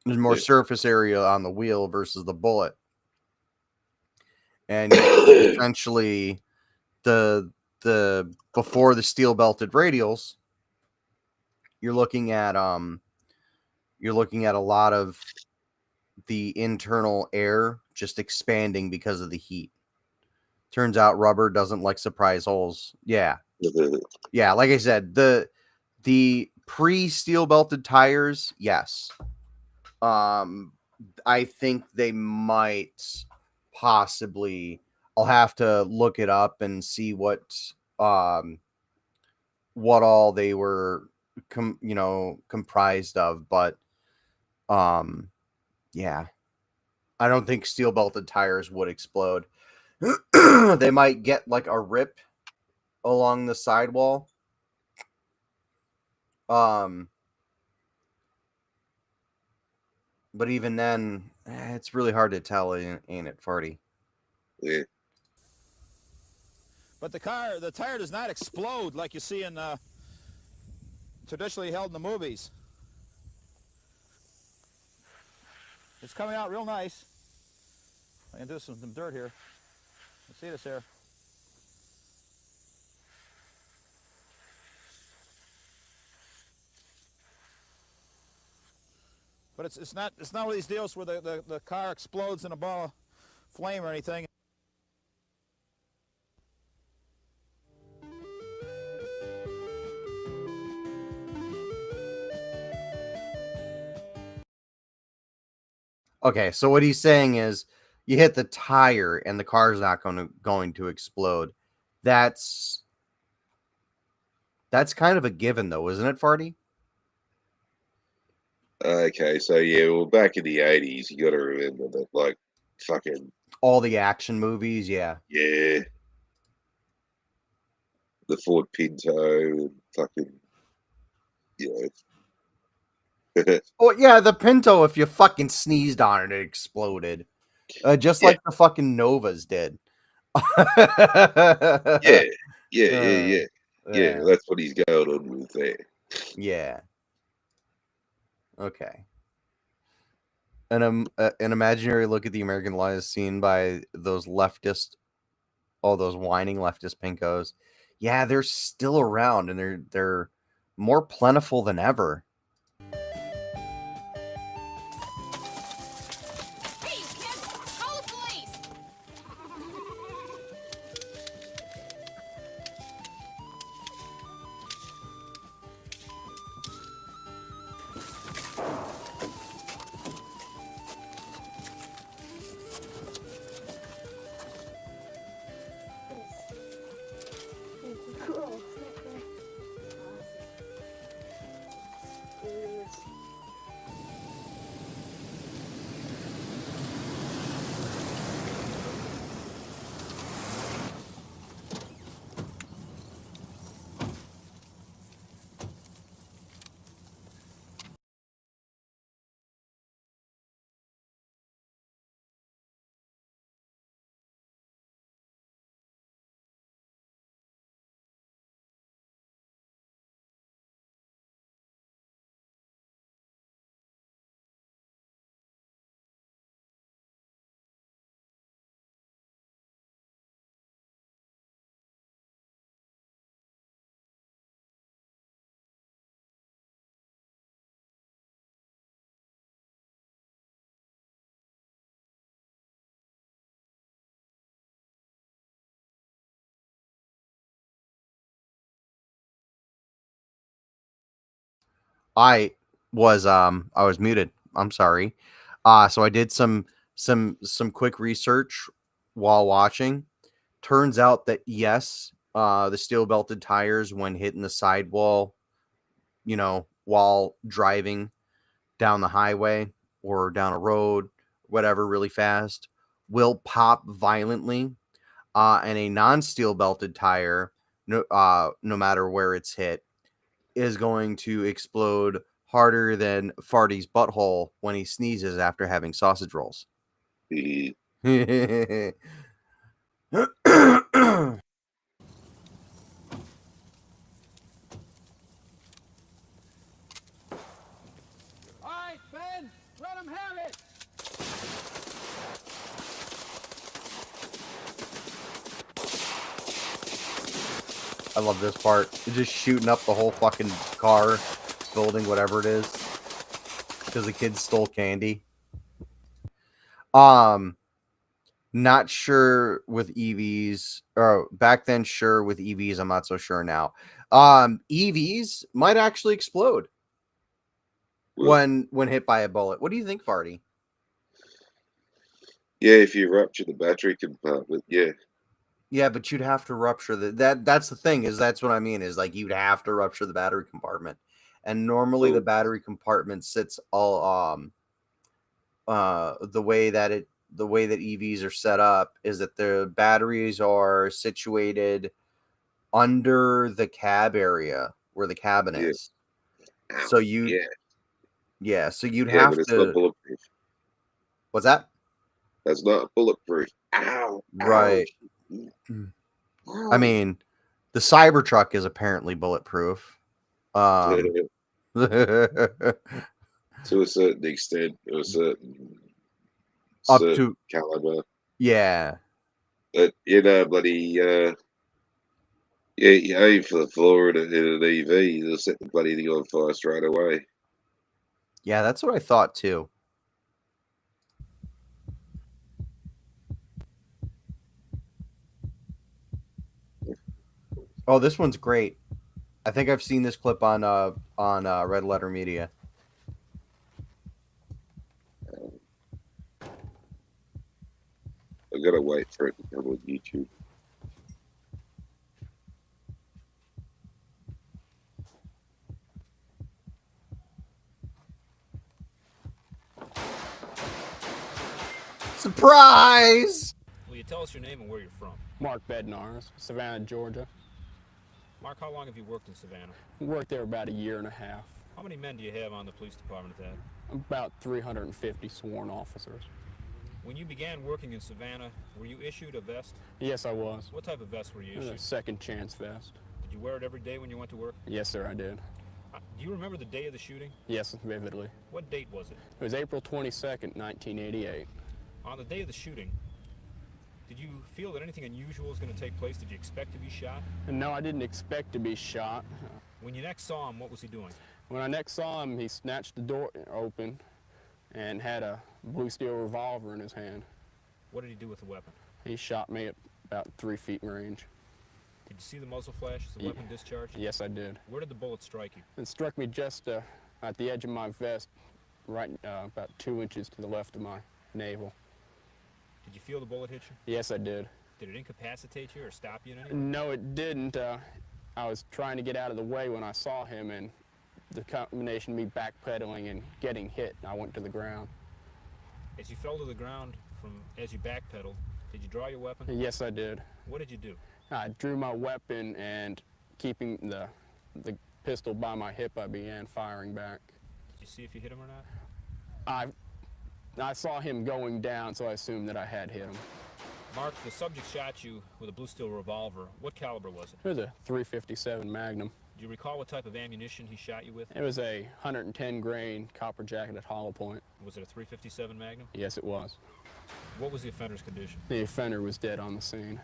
There's more surface area on the wheel versus the bullet. And essentially the before the steel belted radials, you're looking at a lot of the internal air just expanding because of the heat. Turns out rubber doesn't like surprise holes. Yeah. Yeah, like I said, the pre-steel belted tires, yes. I think they might possibly, I'll have to look it up and see what all they were comprised of, but yeah. I don't think steel belted tires would explode. They might get like a rip along the sidewall. But even then, it's really hard to tell, ain't it, Farty?
Yeah.
But the tire does not explode like you see in traditionally held in the movies. It's coming out real nice. I can do some dirt here. You see this here? But it's not one of these deals where the car explodes in a ball of flame or anything.
Okay, so what he's saying is you hit the tire and the car's not going to explode. That's kind of a given though, isn't it, Farty?
Okay, so yeah, well, back in the 80s, you got to remember that, like, fucking...
All the action movies, yeah.
Yeah. The Ford Pinto and fucking,
Oh, yeah, the Pinto, if you fucking sneezed on it, it exploded. Just like the fucking Novas did.
Yeah, that's what he's going on with there.
Yeah. Okay. An imaginary look at the American lies seen by those leftist, all those whining leftist pinkos. Yeah, they're still around and they're more plentiful than ever.
Hey, you kids! Call the police!
I was muted. I'm sorry. So I did some quick research while watching. Turns out that yes, the steel belted tires when hitting the sidewall, while driving down the highway or down a road, whatever, really fast, will pop violently. And a non-steel belted tire, no matter where it's hit, is going to explode harder than Farty's butthole when he sneezes after having sausage rolls.
All right, Ben, let him have it.
I love this part. It's just shooting up the whole fucking car, building, whatever it is, because the kids stole candy. Not sure with EVs, or back then, sure with EVs. I'm not so sure now. EVs might actually explode when hit by a bullet. What do you think, Farty?
Yeah, if you rupture the battery compartment, yeah.
Yeah, but you'd have to rupture that's the thing, is that's what I mean, is like you'd have to rupture the battery compartment. And normally the battery compartment sits all the way that EVs are set up is that the batteries are situated under the cab area where the cabin is. So you so you'd
Yeah,
have
but it's not
to.
bulletproof.
What's that?
That's not bulletproof. Ow!
Right. I mean, the Cybertruck is apparently bulletproof.
To a certain extent, or a certain
Up to
caliber.
Yeah.
But bloody you aim for the floor in an EV, they'll set the bloody thing on fire straight away.
Yeah, that's what I thought too. Oh, this one's great. I think I've seen this clip on Red Letter Media.
I gotta wait for it to come on YouTube.
Surprise!
Will you tell us your name and where you're from?
Mark Bednars, Savannah, Georgia.
Mark, how long have you worked in Savannah?
Worked there about a year and a half.
How many men do you have on the police department at that?
About 350 sworn officers.
When you began working in Savannah, were you issued a vest?
Yes, I was.
What type of vest were you
It was
issued?
a second chance vest.
Did you wear it every day when you went to work?
Yes, sir, I did.
Do you remember the day of the shooting?
Yes, vividly.
What date was it?
It was April 22nd, 1988.
On the day of the shooting, did you feel that anything unusual was going to take place? Did you expect to be shot?
No, I didn't expect to be shot.
When you next saw him, what was he doing?
When I next saw him, he snatched the door open and had a blue steel revolver in his hand.
What did he do with the weapon?
He shot me at about 3 feet in range.
Did you see the muzzle flash as the weapon discharged?
Yes, I did.
Where did the bullet strike you?
It struck me just at the edge of my vest, right about 2 inches to the left of my navel.
Did you feel the bullet hit you?
Yes, I did.
Did it incapacitate you or stop you in any way?
No, it didn't. I was trying to get out of the way when I saw him, and the combination of me backpedaling and getting hit, I went to the ground.
As you fell to the ground as you backpedaled, did you draw your weapon?
Yes, I did.
What did you do?
I drew my weapon, and keeping the pistol by my hip, I began firing back.
Did you see if you hit him or not?
I saw him going down, so I assumed that I had hit him.
Mark, the subject shot you with a blue steel revolver. What caliber was it?
It was a .357 Magnum.
Do you recall what type of ammunition he shot you with?
It was a 110 grain copper jacketed hollow point.
Was it a .357 Magnum?
Yes, it was.
What was the offender's condition?
The offender was dead on the scene.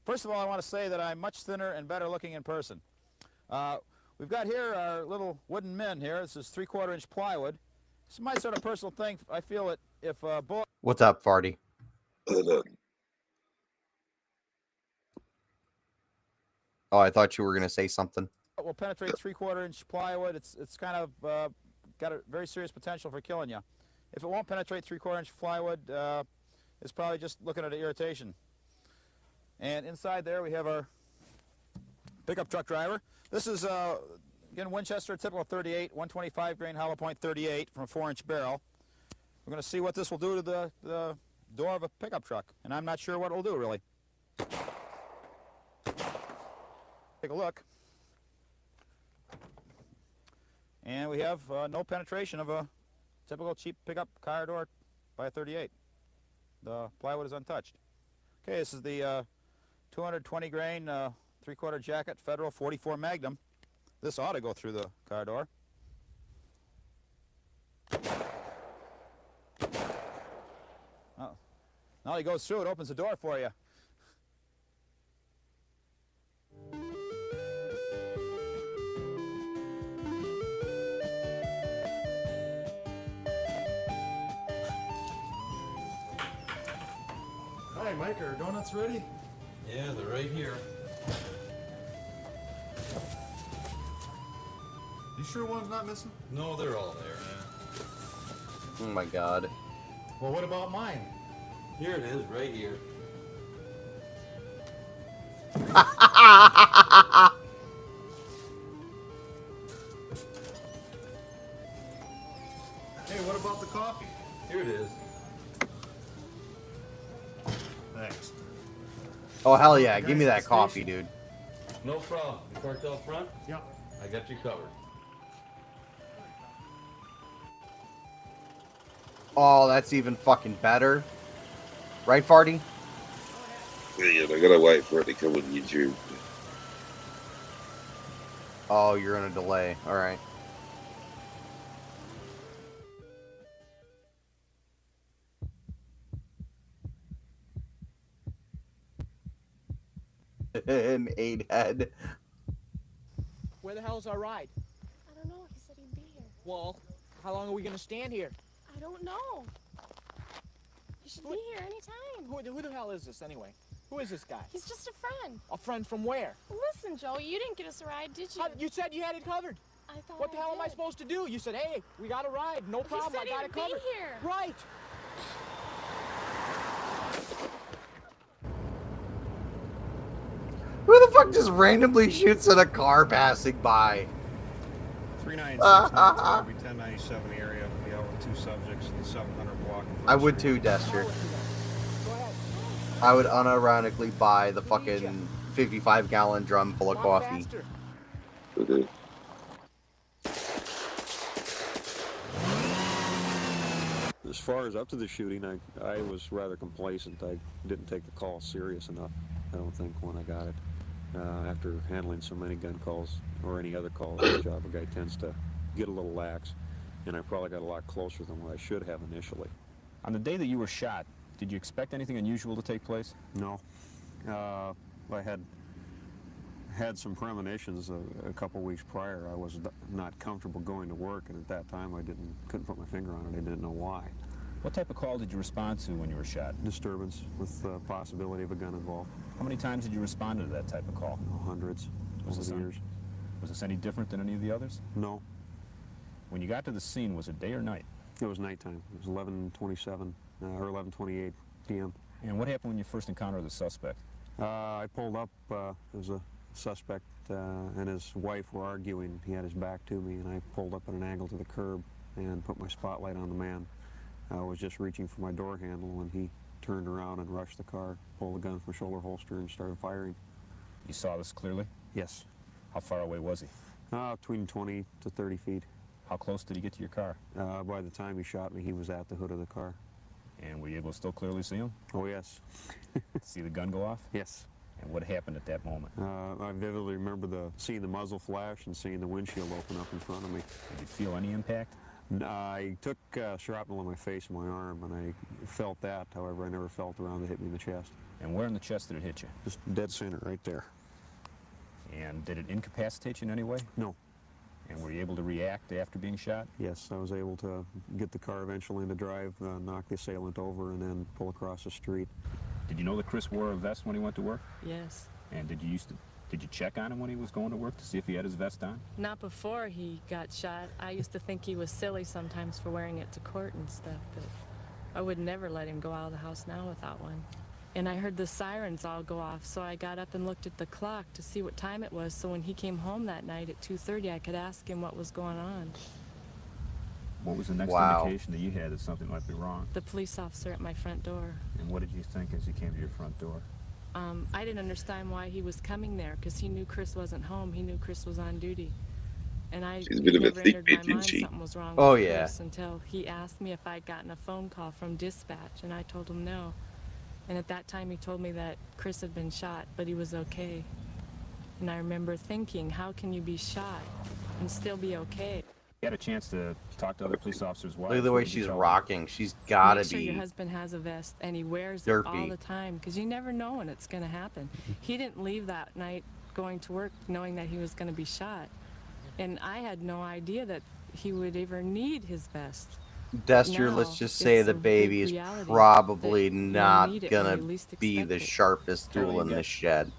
First of all, I want to say that I'm much thinner and better looking in person. We've got here our little wooden men here. This is 3/4 inch plywood. This is my sort of personal thing. I feel that if a bullet...
What's up, Farty? Oh, I thought you were gonna say something.
It will penetrate 3/4 inch plywood. It's kind of got a very serious potential for killing you. If it won't penetrate 3/4 inch plywood, it's probably just looking at an irritation. And inside there we have our pickup truck driver. This is again Winchester, typical 38, 125 grain hollow point 38 from a 4-inch barrel. We're going to see what this will do to the door of a pickup truck, and I'm not sure what it will do really. Take a look. And we have no penetration of a typical cheap pickup car door by a 38. The plywood is untouched. Okay, this is the 220 grain 3/4 jacket Federal 44 Magnum. This ought to go through the car door. Oh, now he goes through, it opens the door for you.
Hi, Mike, are donuts ready?
Yeah, they're right here.
You sure one's not missing?
No, they're all there.
Oh my god.
Well, what about mine?
Here it is, right here.
Hey, what about the coffee?
Here it is.
Thanks.
Oh hell yeah! Give me that coffee, dude.
No problem. You parked out front?
Yep.
I got you covered.
Oh, that's even fucking better. Right, Farty?
Yeah, I gotta wait for it to come on YouTube.
Oh, you're in a delay. All right. An 8 head.
Where the hell's our ride?
I don't know. He said he'd be here.
Well, how long are we gonna stand here?
I don't know. He should be here anytime.
Who the hell is this anyway? Who is this guy?
He's just a friend.
A friend from where?
Listen, Joe, you didn't get us a ride, did you?
You said you had it covered.
I thought
What the hell am I supposed to do? You said, hey, we got a ride. No problem.
He said
I got
he'd
it covered.
be here.
Right.
Who the fuck just randomly shoots at a car passing by?
396 North 1097 area. Be out with 2 subjects in the 700 block.
I would too, Dester. I would unironically buy the fucking 55-gallon drum full of coffee.
Okay.
As far as up to the shooting, I was rather complacent. I didn't take the call serious enough, I don't think, when I got it. After handling so many gun calls or any other call at this job, a guy tends to get a little lax, and I probably got a lot closer than what I should have initially.
On the day that you were shot, did you expect anything unusual to take place?
No. I had some premonitions a couple weeks prior. I was not comfortable going to work, and at that time I couldn't put my finger on it. I didn't know why.
What type of call did you respond to when you were shot?
Disturbance with the possibility of a gun involved.
How many times did you respond to that type of call?
Hundreds over the years.
Was this any different than any of the others?
No.
When you got to the scene, was it day or night?
It was nighttime. It was 11:27 or 11:28 p.m.
And what happened when you first encountered the suspect?
I pulled up. There was a suspect and his wife were arguing. He had his back to me, and I pulled up at an angle to the curb and put my spotlight on the man. I was just reaching for my door handle when he turned around and rushed the car, pulled the gun from the shoulder holster, and started firing.
You saw this clearly?
Yes.
How far away was he?
Between 20 to 30 feet.
How close did he get to your car?
By the time he shot me, he was at the hood of the car.
And were you able to still clearly see him?
Oh, yes.
See the gun go off?
Yes.
And what happened at that moment?
I vividly remember seeing the muzzle flash and seeing the windshield open up in front of me.
Did you feel any impact?
I took shrapnel in my face and my arm, and I felt that. However, I never felt the round that hit me in the chest.
And where in the chest did it hit you?
Just dead center, right there.
And did it incapacitate you in any way?
No.
And were you able to react after being shot?
Yes, I was able to get the car eventually into drive, knock the assailant over, and then pull across the street.
Did you know that Chris wore a vest when he went to work?
Yes.
And did you used to Did you check on him when he was going to work to see if he had his vest on?
Not before he got shot. I used to think he was silly sometimes for wearing it to court and stuff, but I would never let him go out of the house now without one. And I heard the sirens all go off, so I got up and looked at the clock to see what time it was, so when he came home that night at 2:30, I could ask him what was going on.
What was the next indication that you had that something might be wrong?
The police officer at my front door.
And what did you think as you came to your front door?
I didn't understand why he was coming there, because he knew Chris wasn't home. He knew Chris was on duty. And
She's a bit of a
never
thick
entered my
bitch, isn't
mind
she?
something was wrong
Oh,
with
yeah.
Chris until he asked me if I'd gotten a phone call from dispatch, and I told him no. And at that time he told me that Chris had been shot, but he was okay. And I remember thinking, how can you be shot and still be okay?
You had a chance to talk to other police officers' wives.
Look at the way she's rocking. She's gotta
Make sure your
be
husband has a vest and he wears it all
derpy.
the time, because you never know when it's going to happen. He didn't leave that night going to work knowing that he was going to be shot. And I had no idea that he would ever need his vest.
Dester,
Now,
let's just say
it's
the
a big
baby is
reality
probably
that you'll
not
need it when
gonna
you least
be
expect
the
it.
sharpest tool in the shed.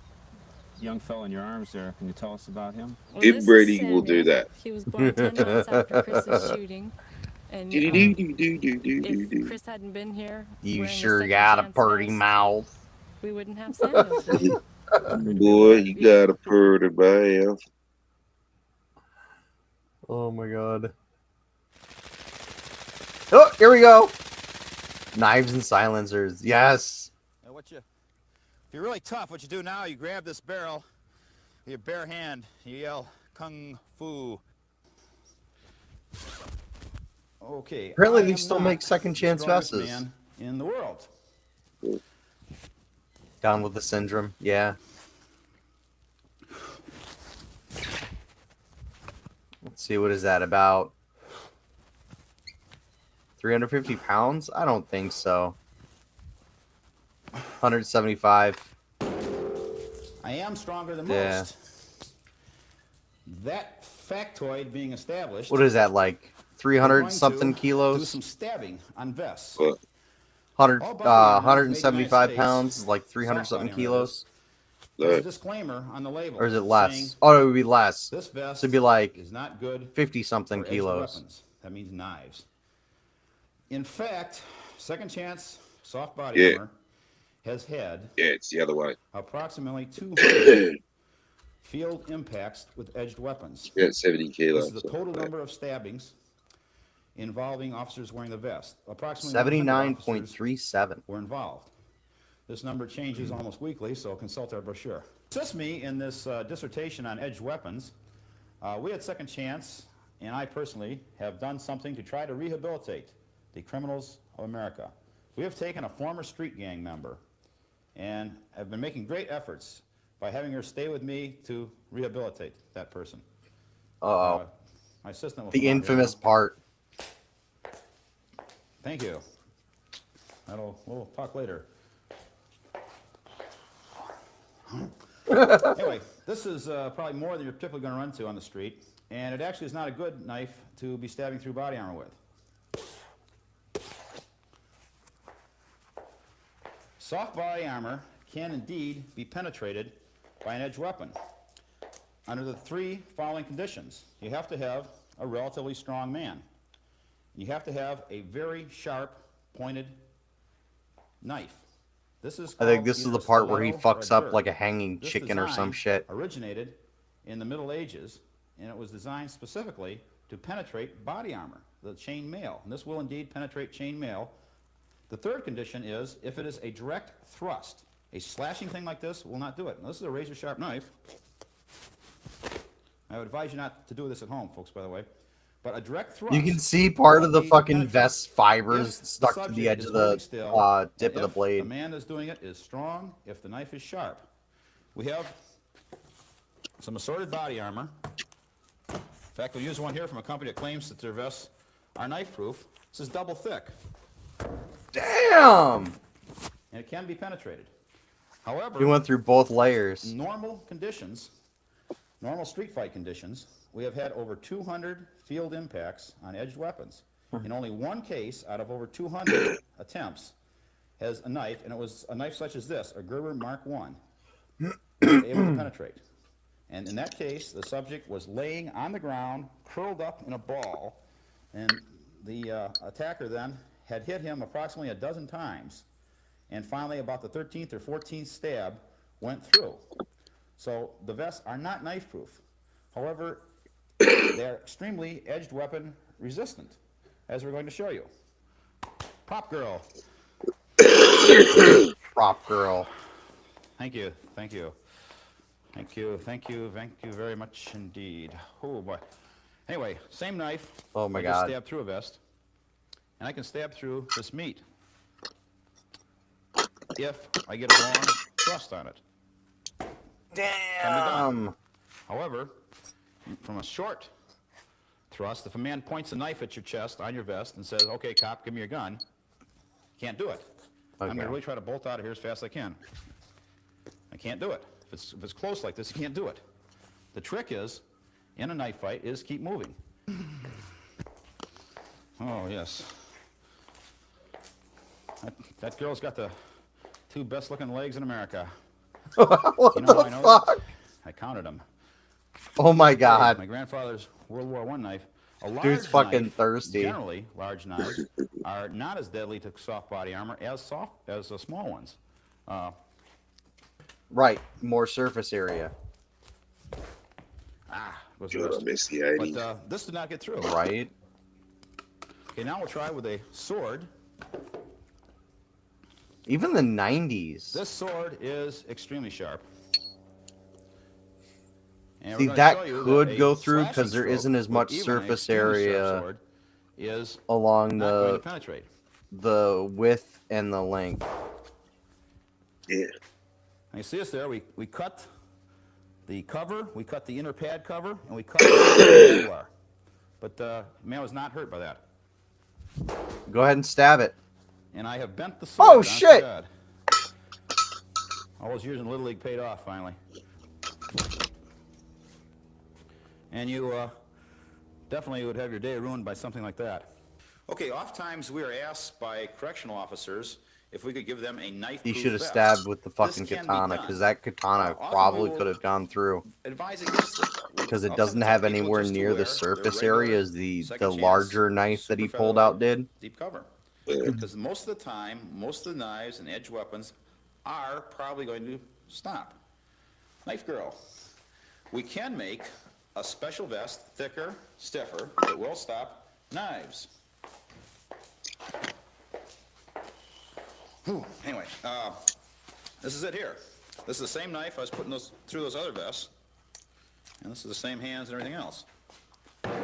Young fella in your arms there. Can you tell us about him?
Well, this is
Inbreeding will do
Samuel.
that.
He was born 10 months after Chris's shooting. And if Chris hadn't been here,
You
wearing a
sure
second
got a
chance
pretty
vest,
mouth.
we wouldn't have Samuel today.
Boy, you got a pretty mouth.
Oh my god. Oh, here we go. Knives and silencers. Yes.
Now if you're really tough, what you do now, you grab this barrel with your bare hand, you yell, Kung Fu. Okay.
Apparently
I
they
am
still
not
make second
the
chance
strongest
vests.
man in the world.
Down with the syndrome. Yeah. Let's see, what is that, about 350 pounds? I don't think so. 175.
I am stronger than
Yeah.
most. That factoid being established.
What is that, like
we're
300
going
something
to
kilos?
Do some stabbing on vests.
100,
All body armor made in the
175
United
pounds,
States,
like 300
soft
something
body armor
kilos?
There's a disclaimer on the label.
Or is it
saying,
less? Oh, it would be less.
This vest
So it'd be like
is not good
50 something
for edged
kilos.
weapons. That means knives. In fact, second chance soft body
Yeah.
armor has had
Yeah, it's the other way.
approximately 200 field impacts with edged weapons.
Yeah, 70 kilos.
This is the total number of stabbings involving officers wearing the vest. Approximately
79.37
were involved. This number changes almost weekly, so consult our brochure. Assist me in this dissertation on edged weapons. We at Second Chance, and I personally, have done something to try to rehabilitate the criminals of America. We have taken a former street gang member and have been making great efforts by having her stay with me to rehabilitate that person.
Uh-oh.
My assistant will
The
come out here
infamous
now.
part.
Thank you. We'll talk later. Anyway, this is probably more than you're typically going to run to on the street, and it actually is not a good knife to be stabbing through body armor with. Soft body armor can indeed be penetrated by an edged weapon under the three following conditions. You have to have a relatively strong man. You have to have a very sharp, pointed knife. This is
I think
called
this is
either
the part where he
stiletto or
fucks up
dirk.
like a hanging
This
chicken or some
design
shit.
originated in the Middle Ages, and it was designed specifically to penetrate body armor, the chain mail. And this will indeed penetrate chain mail. The third condition is if it is a direct thrust. A slashing thing like this will not do it. Now, this is a razor-sharp knife. I would advise you not to do this at home, folks, by the way. But a direct thrust.
You can see part of the
will
fucking
penetrate
vest fibers
if
stuck to the
subject
edge
is
of
holding
the
still,
tip of the
if
blade.
the man that's doing it is strong, if the knife is sharp. We have some assorted body armor. In fact, we'll use one here from a company that claims that their vests are knife-proof. This is double thick.
Damn!
And it can be penetrated. However,
He went through both layers.
normal conditions, normal street fight conditions, we have had over 200 field impacts on edged weapons. In only one case out of over 200 attempts has a knife, and it was a knife such as this, a Gerber Mark I, able to penetrate.
And in that case, the subject was laying on the ground, curled up in a ball, and the attacker then had hit him approximately a dozen times. And finally, about the 13th or 14th stab went through. So the vests are not knife-proof. However, they're extremely edged weapon resistant, as we're going to show you. Prop girl.
Prop girl.
Thank you, thank you. Thank you, thank you, thank you very much indeed. Oh boy. Anyway, same knife.
Oh my
I
God.
just stab through a vest. And I can stab through this meat if I get a long thrust on it.
Damn.
However, from a short thrust, if a man points a knife at your chest on your vest and says, "Okay, cop, give me your gun," can't do it. I'm going to really try to bolt out of here as fast as I can. I can't do it. If it's close like this, you can't do it. The trick is, in a knife fight, is keep moving. Oh, yes. That girl's got the 2 best-looking legs in America.
What
you know
the
how I know
fuck?
that? I counted them.
Oh my God.
My grandfather's World War I knife. A large
Dude's fucking
knife,
thirsty.
Generally, large knives are not as deadly to soft body armor as small ones.
Right, more surface area.
Was
God, I miss the 80s.
But this did not get through.
Right.
Okay, now we'll try with a sword.
Even the 90s.
This sword is extremely sharp. And
See,
we're gonna
that
show you
could
that a
go through
slashing
because there
stroke
isn't as
with
much
even an
surface
extremely sharp
area
sword is
along
not going to penetrate.
the width and the length.
Yeah.
Now you see us there, we cut the cover, we cut the inner pad cover, and we cut the handlebar. But the man was not hurt by that.
Go ahead and stab it.
And I have bent the sword.
Oh,
honest to
shit!
God. All those years in Little League paid off, finally. And you definitely would have your day ruined by something like that. Okay, oftentimes we are asked by correctional officers if we could give them a knife.
He should have stabbed with the fucking katana, because that katana probably could have gone through.
Advise against it.
Because it doesn't have anywhere near the surface area as the larger knife that he pulled out did.
Deep cover. Because most of the time, most of the knives and edge weapons are probably going to stop. Knife girl. We can make a special vest, thicker, stiffer, that will stop knives. Whew. Anyway, this is it here. This is the same knife I was putting through those other vests. And this is the same hands and everything else.
But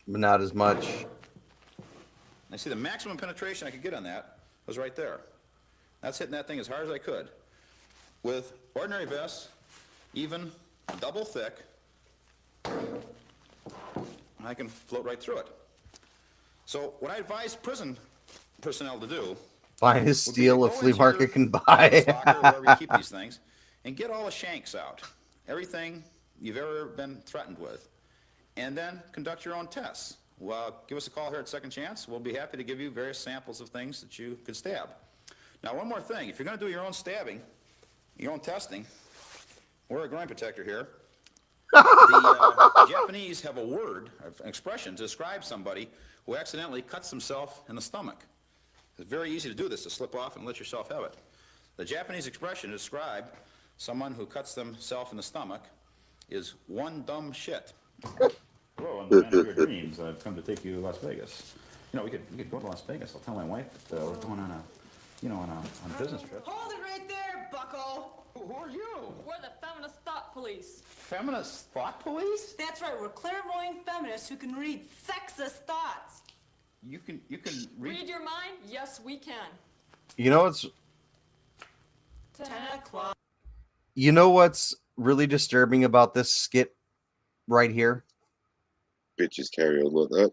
not as much.
I see the maximum penetration I could get on that was right there. That's hitting that thing as hard as I could. With ordinary vests, even double thick, I can float right through it. So what I advise prison personnel to do,
Finest steel a flea market can buy.
wherever you keep these things, and get all the shanks out. Everything you've ever been threatened with. And then conduct your own tests. Well, give us a call here at Second Chance. We'll be happy to give you various samples of things that you could stab. Now, one more thing. If you're going to do your own stabbing, your own testing, wear a groin protector here. The Japanese have a word, an expression, to describe somebody who accidentally cuts himself in the stomach. It's very easy to do this, to slip off and let yourself have it. The Japanese expression to describe someone who cuts themselves in the stomach is one dumb shit. Hello, I'm the man of your dreams. I've come to take you to Las Vegas. You know, we could go to Las Vegas. I'll tell my wife that we're going on a business trip.
Hold it right there, bucko.
Who are you?
We're the feminist thought police.
Feminist thought police?
That's right, we're clairvoyant feminists who can read sexist thoughts.
You can
Read your mind? Yes, we can.
You know what's
10 o'clock.
You know what's really disturbing about this skit right here?
Bitches carry on like that.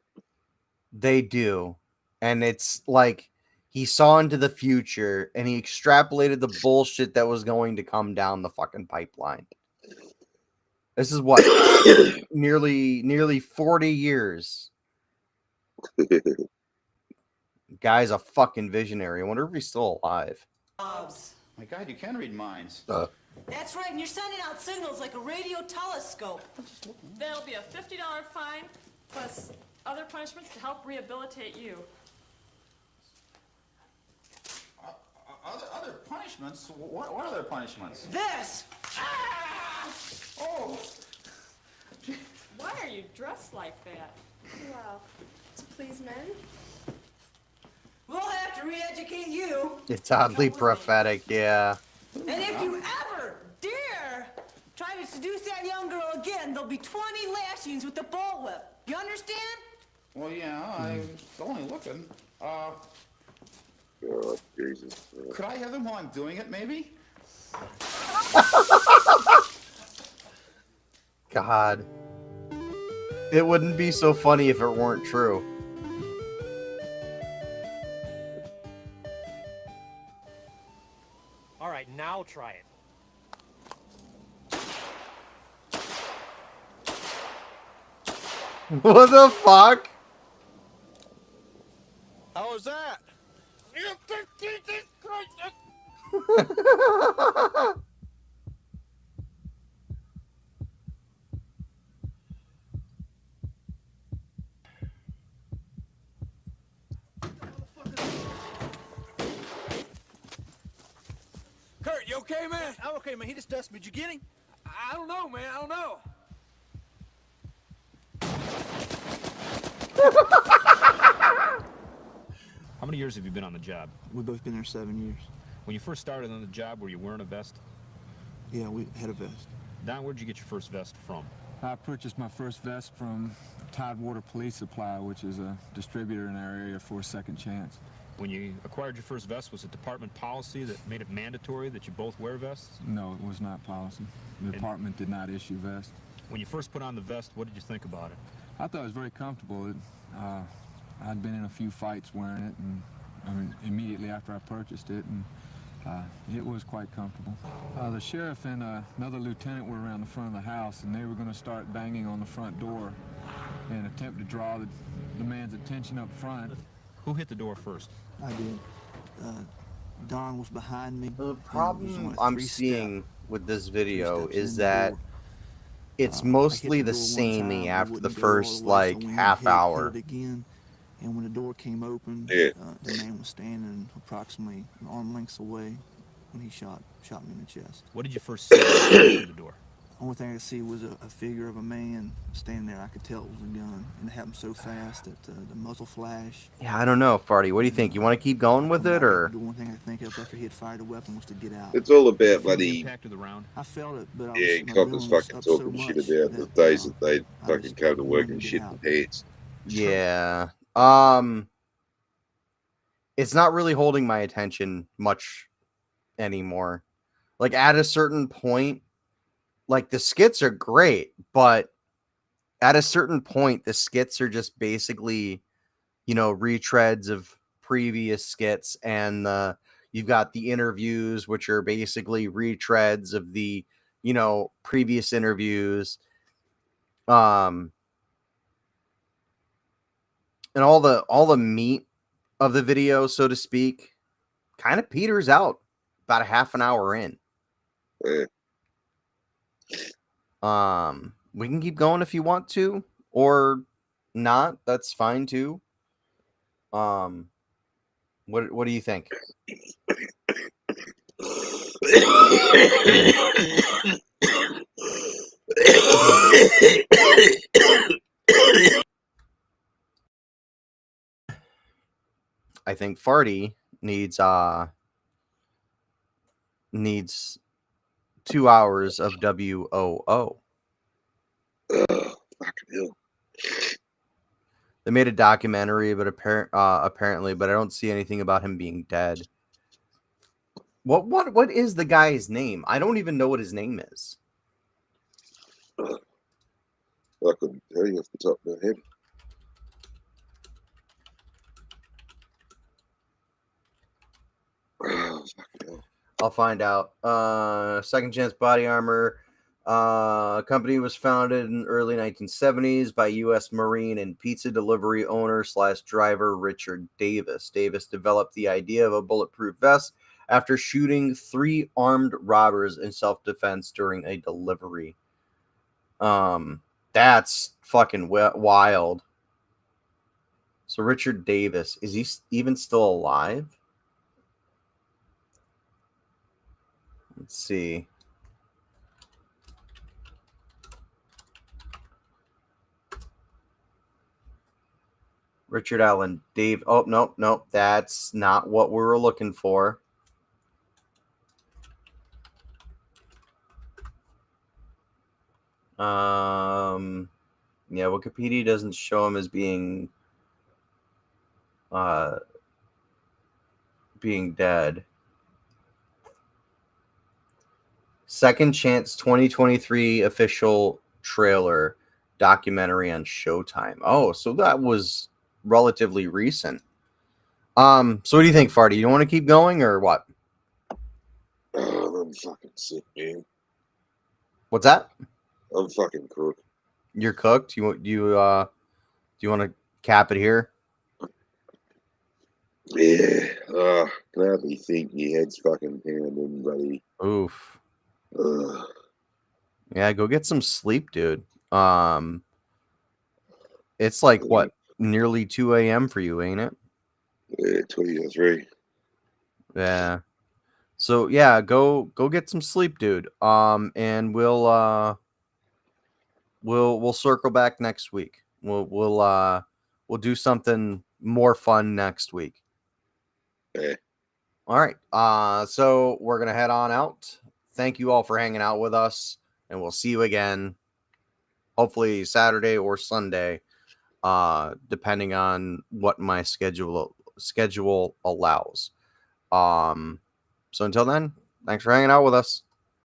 They do. And it's like he saw into the future and he extrapolated the bullshit that was going to come down the fucking pipeline. This is what? nearly 40 years. Guy's a fucking visionary. I wonder if he's still alive.
My God, you can read minds.
That's right, and you're sending out signals like a radio telescope.
There'll be a $50 fine plus other punishments to help rehabilitate you.
Other punishments? What other punishments?
This! Ah!
Oh!
Why are you dressed like that?
Well, to please men.
We'll have to re-educate you.
It's oddly prophetic, yeah.
And if you ever dare try to seduce that young girl again, there'll be 20 lashings with the bullwhip. You understand?
Well, yeah, I was only looking.
God, Jesus.
Could I have them while I'm doing it, maybe?
God. It wouldn't be so funny if it weren't true.
All right, now try it.
What the fuck?
How was that?
Kurt, you okay, man? I'm okay, man. He just dusted me. Did you get him? I don't know, man. I don't know.
How many years have you been on the job?
We've both been there 7 years.
When you first started on the job, were you wearing a vest?
Yeah, we had a vest.
Don, where'd you get your first vest from?
I purchased my first vest from Tidewater Police Supply, which is a distributor in our area for Second Chance.
When you acquired your first vest, was it department policy that made it mandatory that you both wear vests?
No, it was not policy. The department did not issue vests.
When you first put on the vest, what did you think about it?
I thought it was very comfortable. I'd been in a few fights wearing it, and I mean, immediately after I purchased it, and it was quite comfortable. The sheriff and another lieutenant were around the front of the house, and they were going to start banging on the front door and attempt to draw the man's attention up front.
Who hit the door first?
I did. Don was behind me.
The problem I'm seeing with this video is that it's mostly the samey after the first, like, half hour.
Again, and when the door came open,
Yeah.
the man was standing approximately an arm length away when he shot me in the chest.
What did you first see through the door?
Only thing I could see was a figure of a man standing there. I could tell it was a gun, and it happened so fast that the muzzle flashed.
Yeah, I don't know, Farty. What do you think? You want to keep going with it, or?
The one thing I think of after he had fired a weapon was to get out.
It's all about bloody.
I felt it, but
Yeah,
my
coppers
adrenaline was
fucking
up so
talking shit
much
about the days that they fucking come to work and shit in pants.
Yeah. It's not really holding my attention much anymore. Like, at a certain point, like, the skits are great, but at a certain point, the skits are just basically, you know, retreads of previous skits, and you've got the interviews, which are basically retreads of the, you know, previous interviews. And all the meat of the video, so to speak, kind of peters out about a half an hour in.
Yeah.
We can keep going if you want to, or not. That's fine too. What do you think? I think Farty needs 2 hours of WOO. They made a documentary, but apparently, but I don't see anything about him being dead. What is the guy's name? I don't even know what his name is.
I couldn't tell you off the top of my head. Oh, fucking hell.
I'll find out. Second Chance Body Armor. A company was founded in the early 1970s by U.S. Marine and pizza delivery owner / driver Richard Davis. Davis developed the idea of a bulletproof vest after shooting 3 armed robbers in self-defense during a delivery. That's fucking wild. So Richard Davis, is he even still alive? Let's see. Richard Allen Dave. Oh, no. That's not what we were looking for. Yeah, Wikipedia doesn't show him as being dead. Second Chance 2023 official trailer documentary on Showtime. Oh, so that was relatively recent. So what do you think, Farty? You want to keep going or what?
I'm fucking sick, man.
What's that?
I'm fucking cooked.
You're cooked? Do you want to cap it here?
Yeah. Can hardly think. My head's fucking pounding, buddy.
Oof. Yeah, go get some sleep, dude. It's like what, nearly 2 a.m. for you, ain't it?
Yeah, 23.
Yeah. So yeah, go get some sleep, dude. And we'll circle back next week. We'll do something more fun next week.
Yeah.
All right. So we're gonna head on out. Thank you all for hanging out with us, and we'll see you again, hopefully Saturday or Sunday, depending on what my schedule allows. So until then, thanks for hanging out with us.